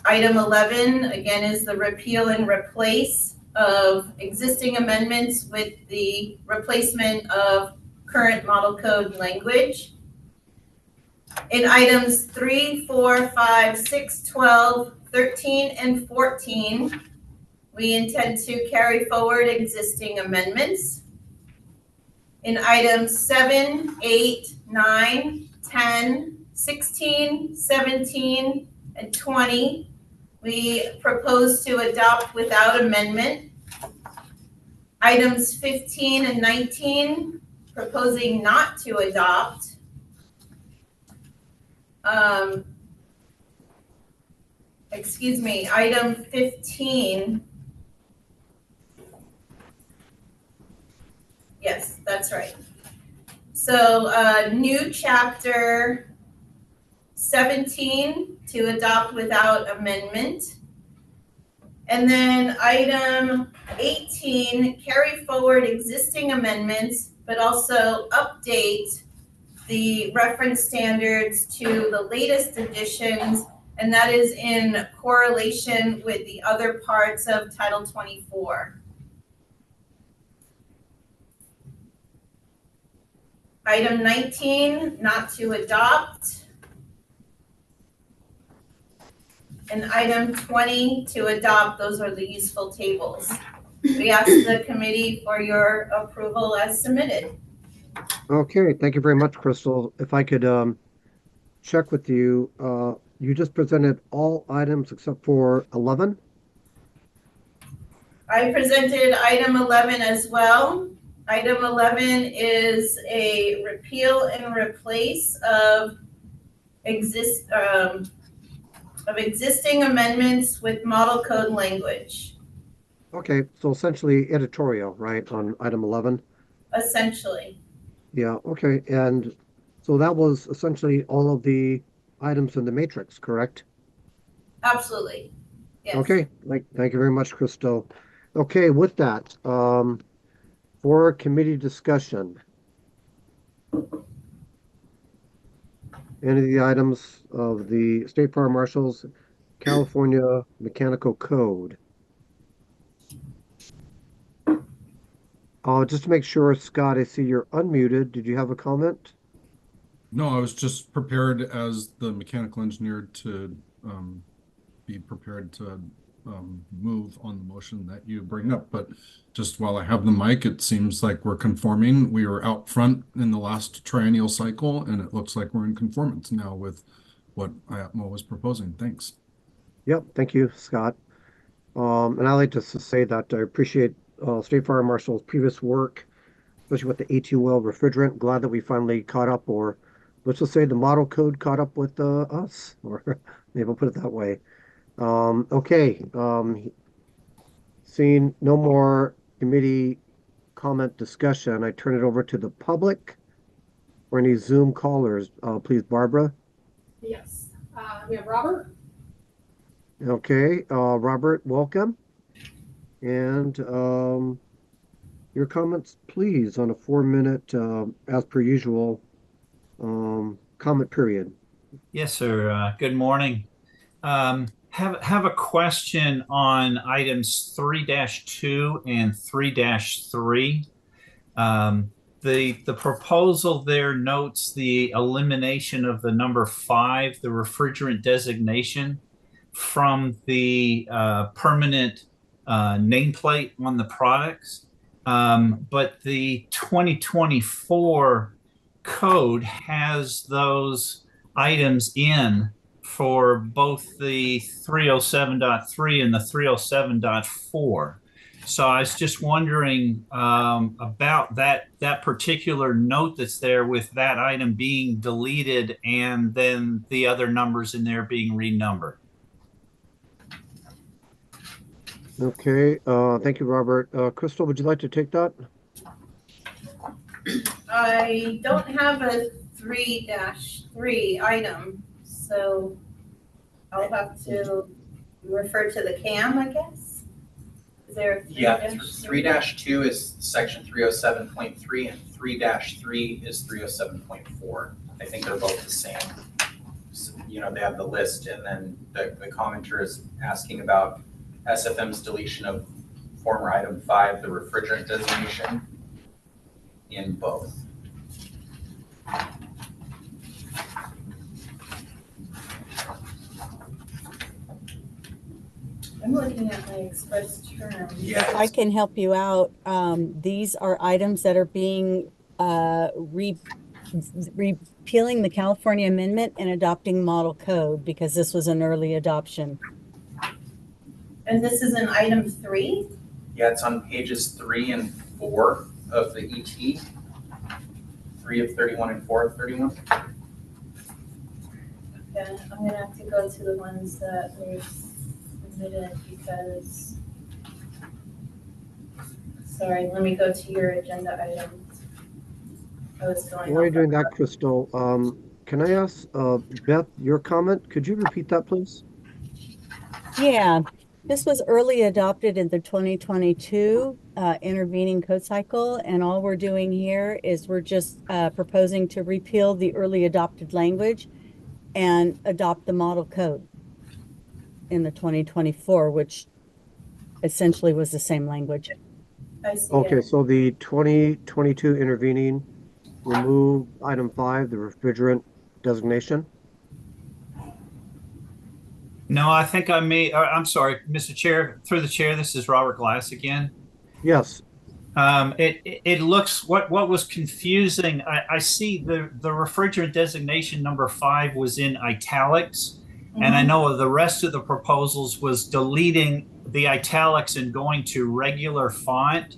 Item 11, again, is the repeal and replace of existing amendments with the replacement of current model code language. In items 3, 4, 5, 6, 12, 13, and 14, we intend to carry forward existing amendments. In items 7, 8, 9, 10, 16, 17, and 20, we propose to adopt without amendment. Items 15 and 19, proposing not to adopt. Item 15. Yes, that's right. So new chapter 17 to adopt without amendment. And then item 18, carry forward existing amendments, but also update the reference standards to the latest editions, and that is in correlation with the other parts of Title 24. Item 19, not to adopt. And item 20, to adopt. Those are the useful tables. We ask the committee for your approval as submitted. Okay, thank you very much, Crystal. If I could check with you, you just presented all items except for 11? I presented item 11 as well. Item 11 is a repeal and replace of existing amendments with model code language. Okay, so essentially editorial, right, on item 11? Essentially. Yeah, okay. And so that was essentially all of the items in the matrix, correct? Absolutely. Yes. Okay, thank you very much, Crystal. Okay, with that, for committee discussion, any of the items of the State Fire Marshal's California Mechanical Code. Just to make sure, Scott, I see you're unmuted. Did you have a comment? No, I was just prepared as the mechanical engineer to be prepared to move on the motion that you bring up. But just while I have the mic, it seems like we're conforming. We were out front in the last triennial cycle, and it looks like we're in conformance now with what IAPMO was proposing. Thanks. Yep, thank you, Scott. And I like to say that I appreciate State Fire Marshal's previous work, especially with the A2L refrigerant. Glad that we finally caught up, or let's just say the model code caught up with us, or maybe we'll put it that way. Okay, seeing no more committee comment discussion, I turn it over to the public or any Zoom callers. Please, Barbara. Yes. We have Robert. Okay, Robert, welcome. And your comments, please, on a 4-minute, as per usual, comment period. Yes, sir. Good morning. Have a question on items 3-2 and 3-3. The proposal there notes the elimination of the number 5, the refrigerant designation, from the permanent nameplate on the products. But the 2024 code has those items in for both the 307.3 and the 307.4. So I was just wondering about that particular note that's there with that item being deleted and then the other numbers in there being renumbered. Okay, thank you, Robert. Crystal, would you like to take that? I don't have a 3-3 item, so I'll have to refer to the CAM, I guess. Is there a 3-3? Yeah, 3-2 is section 307.3 and 3-3 is 307.4. I think they're both the same. So, you know, they have the list, and then the commenter is asking about SFM's deletion of former item 5, the refrigerant designation, in both. I'm looking at my express terms. Yeah. I can help you out. These are items that are being repealing the California Amendment and adopting model code because this was an early adoption. And this is an item 3? Yeah, it's on pages 3 and 4 of the ET. 3 of 31 and 4 of 31. Okay, I'm gonna have to go to the ones that were submitted because, sorry, let me go to your agenda items. I was going. While you're doing that, Crystal, can I ask Beth your comment? Could you repeat that, please? Yeah, this was early adopted in the 2022 intervening code cycle, and all we're doing here is we're just proposing to repeal the early adopted language and adopt the model code in the 2024, which essentially was the same language. I see. Okay, so the 2022 intervening remove item 5, the refrigerant designation. No, I think I may, I'm sorry, Mr. Chair, through the chair, this is Robert Glass again. Yes. It looks, what was confusing, I see the refrigerant designation number 5 was in italics, and I know the rest of the proposals was deleting the italics and going to regular font.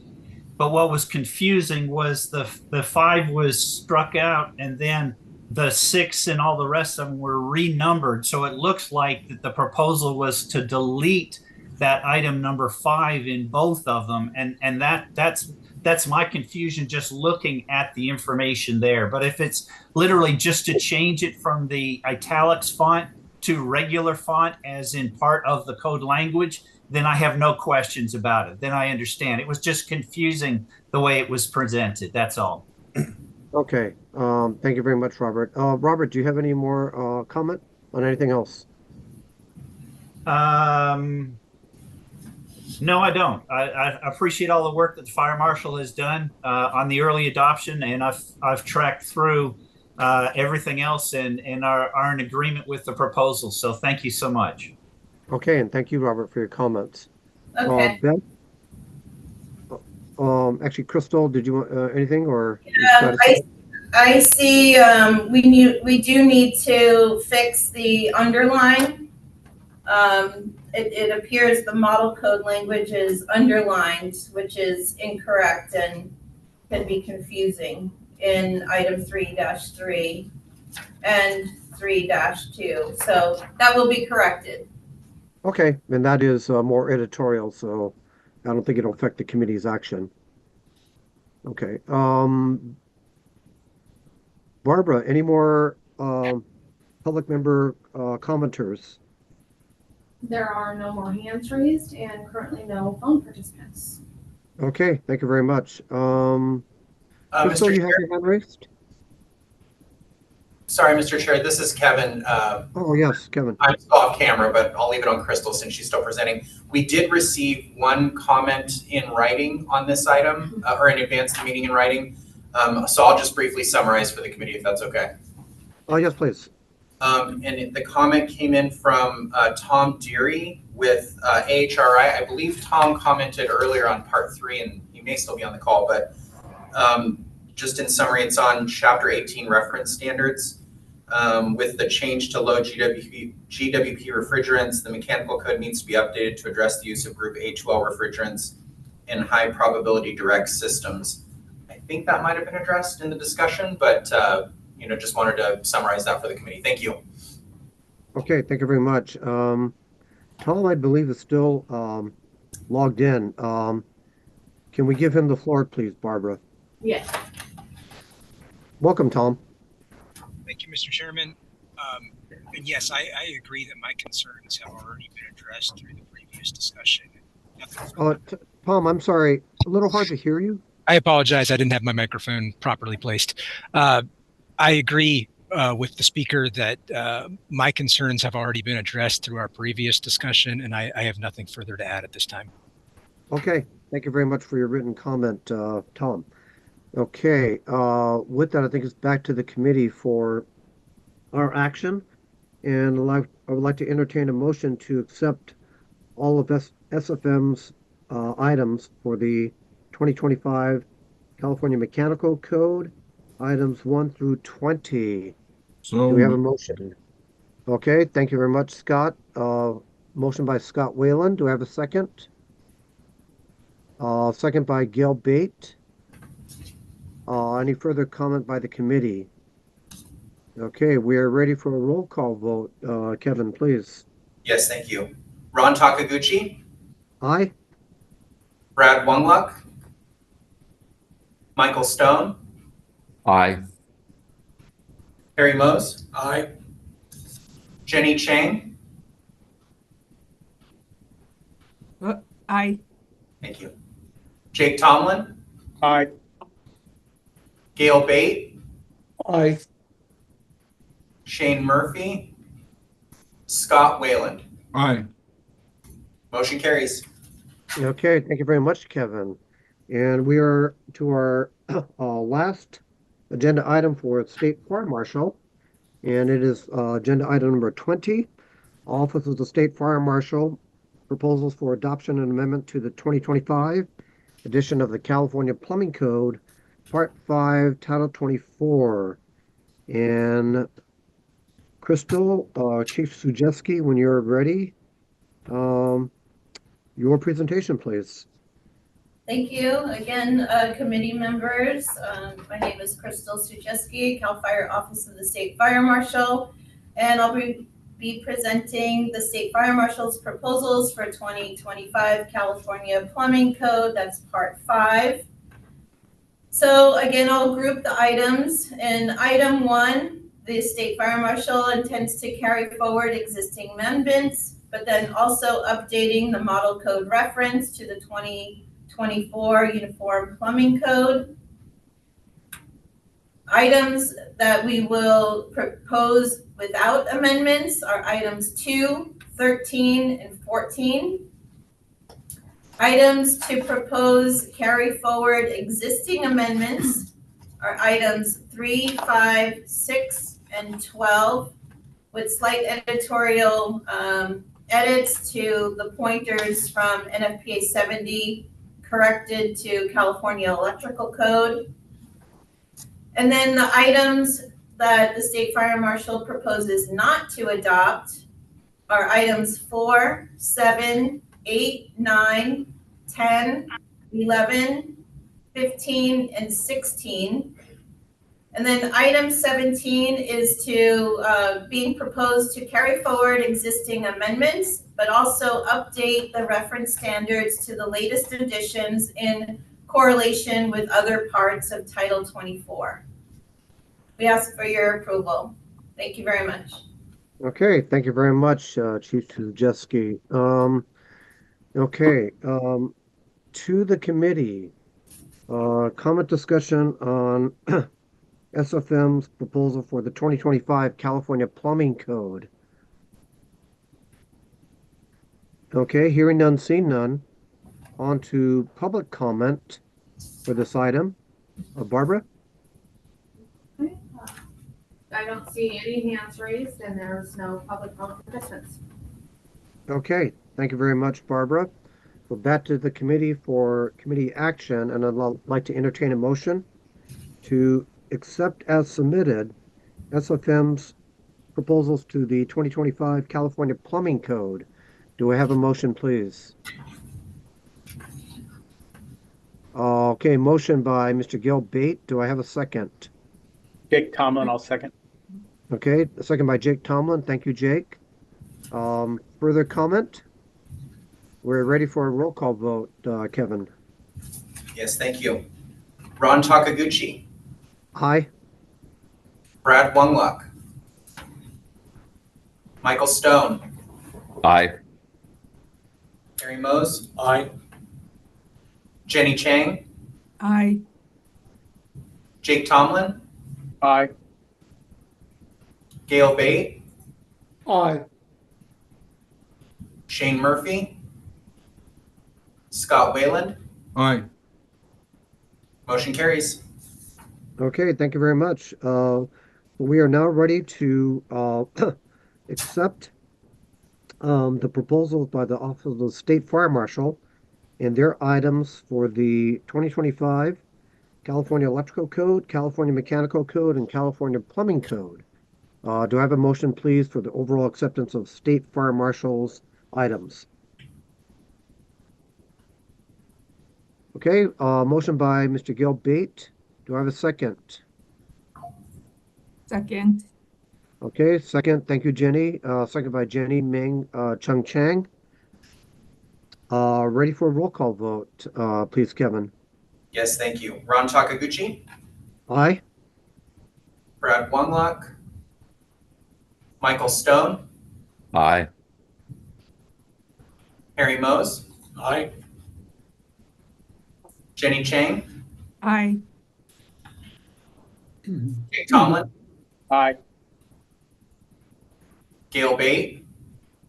But what was confusing was the 5 was struck out, and then the 6 and all the rest of them were renumbered. So it looks like that the proposal was to delete that item number 5 in both of them, and that's my confusion just looking at the information there. But if it's literally just to change it from the italics font to regular font as in part of the code language, then I have no questions about it. Then I understand. It was just confusing the way it was presented. That's all. Okay. Thank you very much, Robert. Robert, do you have any more comment on anything else? No, I don't. I appreciate all the work that the fire marshal has done on the early adoption, and I've tracked through everything else and are in agreement with the proposal. So thank you so much. Okay, and thank you, Robert, for your comments. Okay. Beth? Actually, Crystal, did you want anything or? I see, we do need to fix the underline. It appears the model code language is underlined, which is incorrect and can be confusing in item 3-3 and 3-2. So that will be corrected. Okay, and that is more editorial, so I don't think it'll affect the committee's action. Okay. Barbara, any more public member commenters? There are no more hands raised and currently no phone participants. Okay, thank you very much. Crystal, Mr. you have Chair? your hand raised? Sorry, Mr. Chair, this is Kevin. Oh, yes, Kevin. I'm still off camera, but I'll leave it on Crystal since she's still presenting. We did receive one comment in writing on this item, or in advance of the meeting in writing. So I'll just briefly summarize for the committee if that's okay. Oh, yes, please. And the comment came in from Tom Deary with AHRI. I believe Tom commented earlier on part 3, and he may still be on the call, but just in summary, it's on chapter 18 reference standards. With the change to low GWP refrigerants, the mechanical code needs to be updated to address the use of group A2L refrigerants in high probability direct systems. I think that might have been addressed in the discussion, but just wanted to summarize that for the committee. Thank you. Okay, thank you very much. Tom, I believe, is still logged in. Can we give him the floor, please, Barbara? Yes. Welcome, Tom. Thank you, Mr. Chairman. And yes, I agree that my concerns have already been addressed through the previous discussion. Tom, I'm sorry, a little hard to hear you. I apologize. I didn't have my microphone properly placed. I agree with the speaker that my concerns have already been addressed through our previous discussion, and I have nothing further to add at this time. Okay, thank you very much for your written comment, Tom. Okay, with that, I think it's back to the committee for our action. And I would like to entertain a motion to accept all of SFM's items for the 2025 California Mechanical Code, items 1 through 20. So do we have a motion? Okay, thank you very much, Scott. Motion by Scott Whalen. Do I have a second? Second by Gail Bate. Any further comment by the committee? Okay, we are ready for a roll call vote. Kevin, please. Yes, thank you. Ron Takaguchi. Aye. Brad Wungluck. Michael Stone. Aye. Harry Mose. Aye. Jenny Chang. Aye. Thank you. Jake Tomlin. Aye. Gail Bate. Aye. Shane Murphy. Scott Wayland. Aye. Motion carries. Okay, thank you very much, Kevin. And we are to our last agenda item for State Fire Marshal, and it is agenda item number 20, Office of the State Fire Marshal, proposals for adoption and amendment to the 2025 edition of the California Plumbing Code, Part 5, Title 24. And Crystal, Chief Sujeski, when you're ready, your presentation, please. Thank you. Again, committee members, my name is Crystal Sujeski, CAL FIRE Office of the State Fire Marshal, and I'll be presenting the State Fire Marshal's proposals for 2025 California Plumbing Code. That's Part 5. So again, I'll group the items. In item 1, the state fire marshal intends to carry forward existing amendments, but then also updating the model code reference to the 2024 Uniform Plumbing Code. Items that we will propose without amendments are items 2, 13, and 14. Items to propose carry forward existing amendments are items 3, 5, 6, and 12, with slight editorial edits to the pointers from NFPA 70 corrected to California Electrical Code. And then the items that the state fire marshal proposes not to adopt are items 4, 7, 8, 9, 10, 11, 15, and 16. And then item 17 is being proposed to carry forward existing amendments, but also update the reference standards to the latest editions in correlation with other parts of Title 24. We ask for your approval. Thank you very much. Okay, thank you very much, Chief Tujeski. To the committee, comment discussion on SFM's proposal for the 2025 California Plumbing Code. Okay, hearing none, seeing none. On to public comment for this item. Barbara? I don't see any hands raised and there's no public comment participants. Okay, thank you very much, Barbara. We're back to the committee for committee action, and I'd like to entertain a motion to accept as submitted SFM's proposals to the 2025 California Plumbing Code. Do I have a motion, please? Okay, motion by Mr. Gil Bate. Do I have a second? Jake Tomlin, I'll second. Okay, a second by Jake Tomlin. Thank you, Jake. Further comment? We're ready for a roll call vote, Kevin. Yes, thank you. Ron Takaguchi. Aye. Brad Wungluck. Michael Stone. Aye. Harry Mose. Aye. Jenny Chang. Aye. Jake Tomlin. Aye. Gail Bate. Aye. Shane Murphy. Scott Wayland. Aye. Motion carries. Okay, thank you very much. We are now ready to accept the proposals by the Office of the State Fire Marshal and their items for the 2025 California Electrical Code, California Mechanical Code, and California Plumbing Code. Do I have a motion, please, for the overall acceptance of State Fire Marshal's items? Okay, motion by Mr. Gil Bate. Do I have a second? Second. Okay, second. Thank you, Jenny. Second by Jenny Ming Chung Chang. Ready for a roll call vote, please, Kevin. Yes, thank you. Ron Takaguchi. Aye. Brad Wungluck. Michael Stone. Aye. Harry Mose. Aye. Jenny Chang. Aye. Jake Tomlin. Aye. Gail Bate.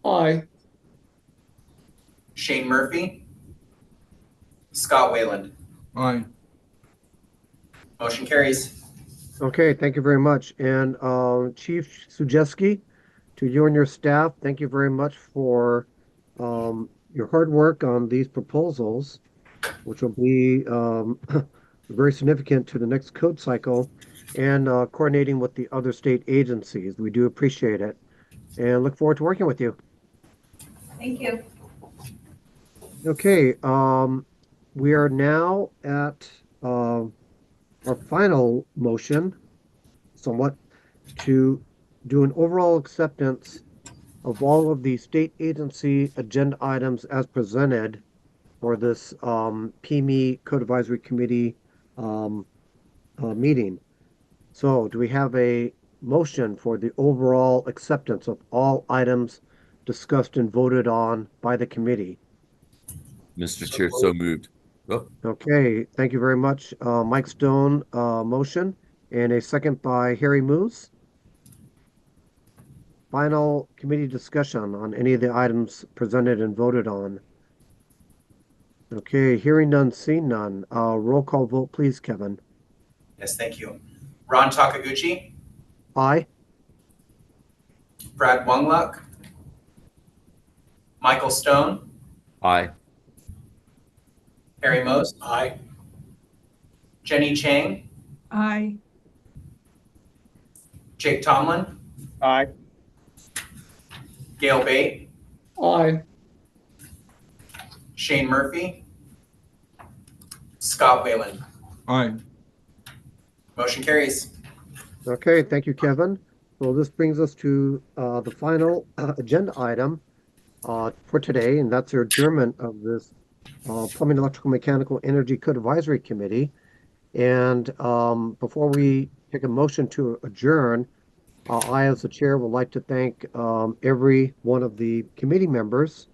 Aye. Shane Murphy. Scott Wayland. Aye. Motion carries. Okay, thank you very much. And Chief Sujeski, to you and your staff, thank you very much for your hard work on these proposals, which will be very significant to the next code cycle, and coordinating with the other state agencies. We do appreciate it and look forward to working with you. Thank you. Okay, we are now at our final motion, somewhat, to do an overall acceptance of all of the state agency agenda items as presented for this PEME Code Advisory Committee meeting. So do we have a motion for the overall acceptance of all items discussed and voted on by the committee? Mr. Chair, so moved. Oh, Okay, thank you very much. Mike Stone, motion, and a second by Harry Moose. Final committee discussion on any of the items presented and voted on. Okay, hearing none, seeing none. Roll call vote, please, Kevin. Yes, thank you. Ron Takaguchi, Aye. Brad Wungluck, Michael Stone, aye. Harry Mose. Aye. Jenny Chang, Aye. Jake Tomlin, Aye. Gail Bate, Aye. Shane Murphy, Scott Whalen. Aye. Motion carries. Okay, thank you, Kevin. Well, this brings us to the final agenda item for today, and that's the adjournment of this Plumbing, Electrical, Mechanical, Energy Code Advisory Committee. And before we take a motion to adjourn, I, as the chair, would like to thank every one of the committee members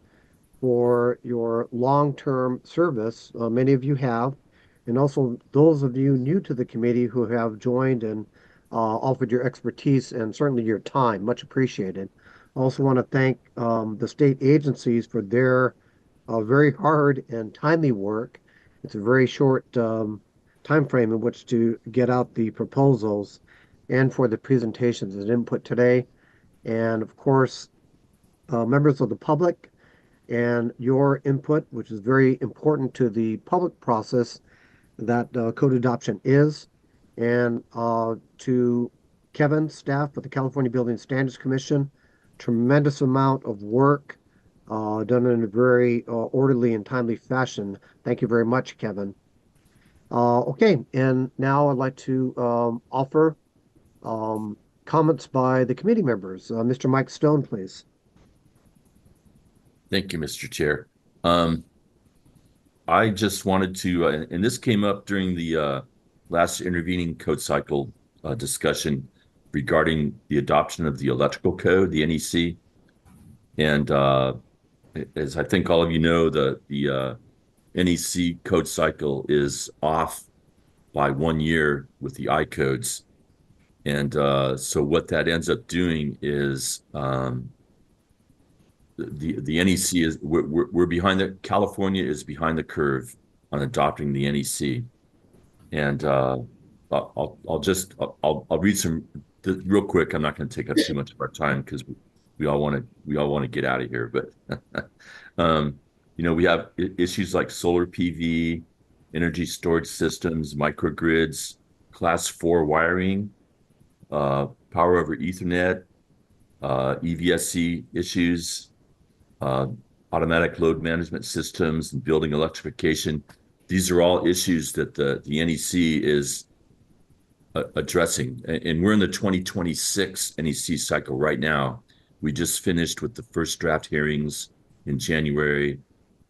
for your long-term service. Many of you have, and also those of you new to the committee who have joined and offered your expertise and certainly your time. Much appreciated. I also want to thank the state agencies for their very hard and timely work. It's a very short time frame in which to get out the proposals and for the presentations and input today. And of course, members of the public and your input, which is very important to the public process that code adoption is. And to Kevin, staff at the California Building Standards Commission, tremendous amount of work done in a very orderly and timely fashion. Thank you very much, Kevin. Okay, and now I'd like to offer comments by the committee members. Mr. Mike Stone, please. Thank you, Mr. Chair. I just wanted to, and this came up during the last intervening code cycle discussion regarding the adoption of the electrical code, the NEC. And as I think all of you know, the NEC code cycle is off by 1 year with the I codes. And so what that ends up doing is the NEC is we're behind California is behind the curve on adopting the NEC. And I'll read some real quick. I'm not going to take up too much of our time because we all want to get out of here. But we have issues like solar PV, energy storage systems, microgrids, class 4 wiring, power over Ethernet, EVSC issues, automatic load management systems, and building electrification. These are all issues that the NEC is addressing. And we're in the 2026 NEC cycle right now. We just finished with the first draft hearings in January.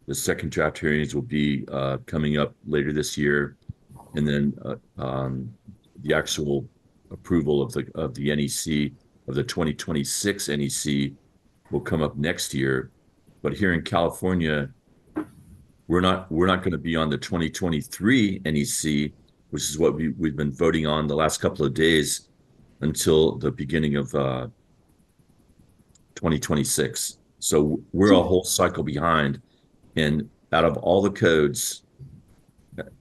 The second draft hearings will be coming up later this year. And then the actual approval of the NEC, of the 2026 NEC, will come up next year. But here in California, we're not going to be on the 2023 NEC, which is what we've been voting on the last couple of days until the beginning of 2026. So we're a whole cycle behind. And out of all the codes,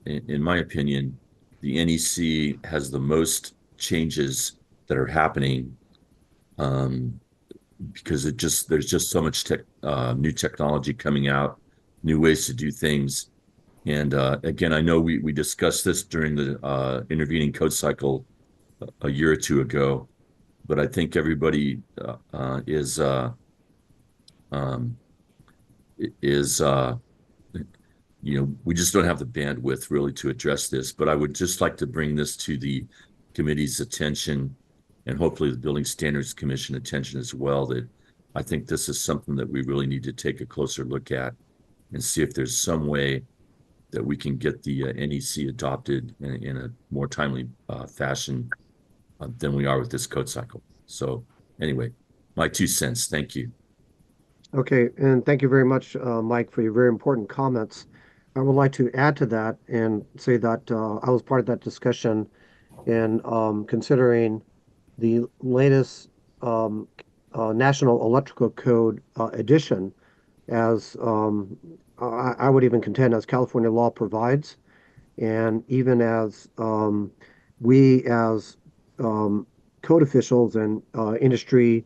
in my opinion, the NEC has the most changes that are happening because there's just so much new technology coming out, new ways to do things. And again, I know we discussed this during the intervening code cycle a year or two ago, but I think everybody is we just don't have the bandwidth really to address this. But I would just like to bring this to the committee's attention and hopefully the Building Standards Commission attention as well, that I think this is something that we really need to take a closer look at and see if there's some way that we can get the NEC adopted in a more timely fashion than we are with this code cycle. So anyway, my 2 cents. Thank you. Okay, and thank you very much, Mike, for your very important comments. I would like to add to that and say that I was part of that discussion in considering the latest National Electrical Code edition, as I would even contend as California law provides, and even as we as code officials and industry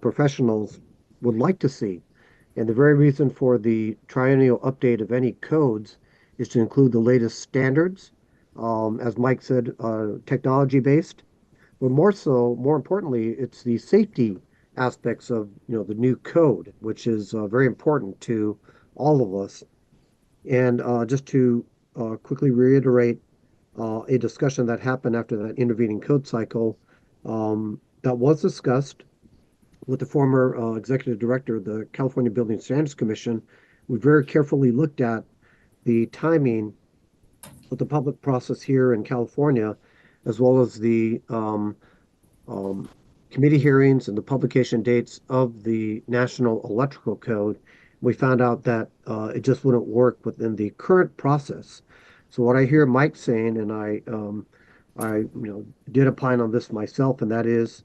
professionals would like to see. And the very reason for the triennial update of any codes is to include the latest standards, as Mike said, technology based, but more so, more importantly, it's the safety aspects of the new code, which is very important to all of us. And just to quickly reiterate a discussion that happened after that intervening code cycle that was discussed with the former executive director of the California Building Standards Commission. We very carefully looked at the timing of the public process here in California, as well as the committee hearings and the publication dates of the National Electrical Code. We found out that it just wouldn't work within the current process. So what I hear Mike saying, and I did opine on this myself, and that is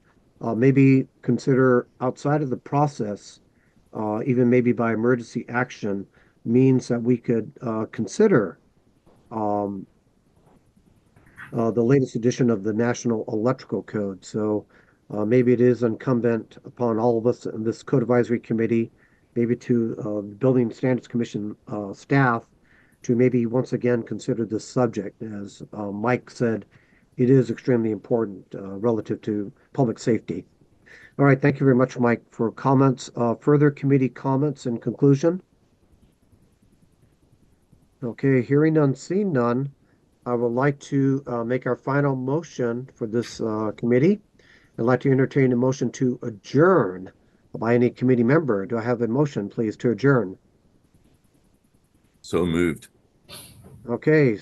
maybe consider outside of the process, even maybe by emergency action, means that we could consider the latest edition of the National Electrical Code. So maybe it is incumbent upon all of us in this Code Advisory Committee, maybe to the Building Standards Commission staff, to maybe once again consider this subject. As Mike said, it is extremely important relative to public safety. All right, thank you very much, Mike, for comments. Further committee comments in conclusion? Okay, hearing none, seeing none, I would like to make our final motion for this committee. I'd like to entertain a motion to adjourn by any committee member. Do I have a motion, please, to adjourn? So moved. Okay,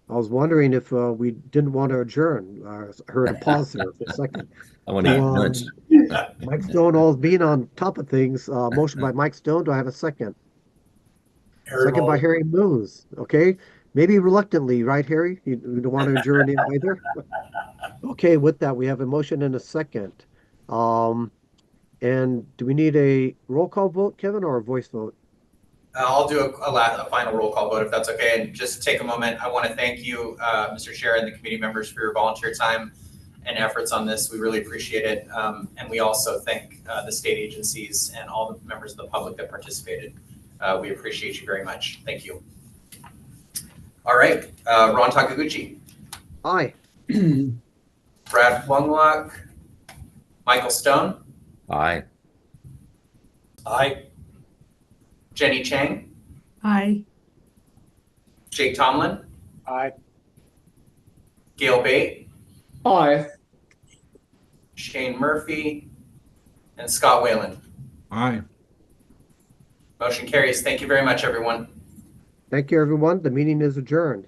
I was wondering if we didn't want to adjourn. I heard a pause there for a second. I want to eat lunch. Mike Stone always being on top of things. Motion by Mike Stone. Do I have a second? Second by Harry Moose. Okay, maybe reluctantly, right, Harry? You don't want to adjourn either? Okay, with that, we have a motion and a second. And do we need a roll call vote, Kevin, or a voice vote? I'll do a final roll call vote if that's okay. And just take a moment. I want to thank you, Mr. Chair, and the committee members for your volunteer time and efforts on this. We really appreciate it. And we also thank the state agencies and all the members of the public that participated. We appreciate you very much. Thank you. All right, Ron Takaguchi. Aye. Brad Plumlock. Michael Stone. Aye. Aye. Jenny Chang. Aye. Jake Tomlin. Aye. Gail Bate. Aye. Shane Murphy. And Scott Whalen. Aye. Motion carries. Thank you very much, everyone. Thank you, everyone. The meeting is adjourned.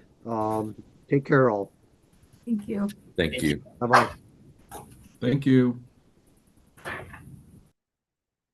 Take care, all. Thank you. Thank you. Bye-bye. Thank you.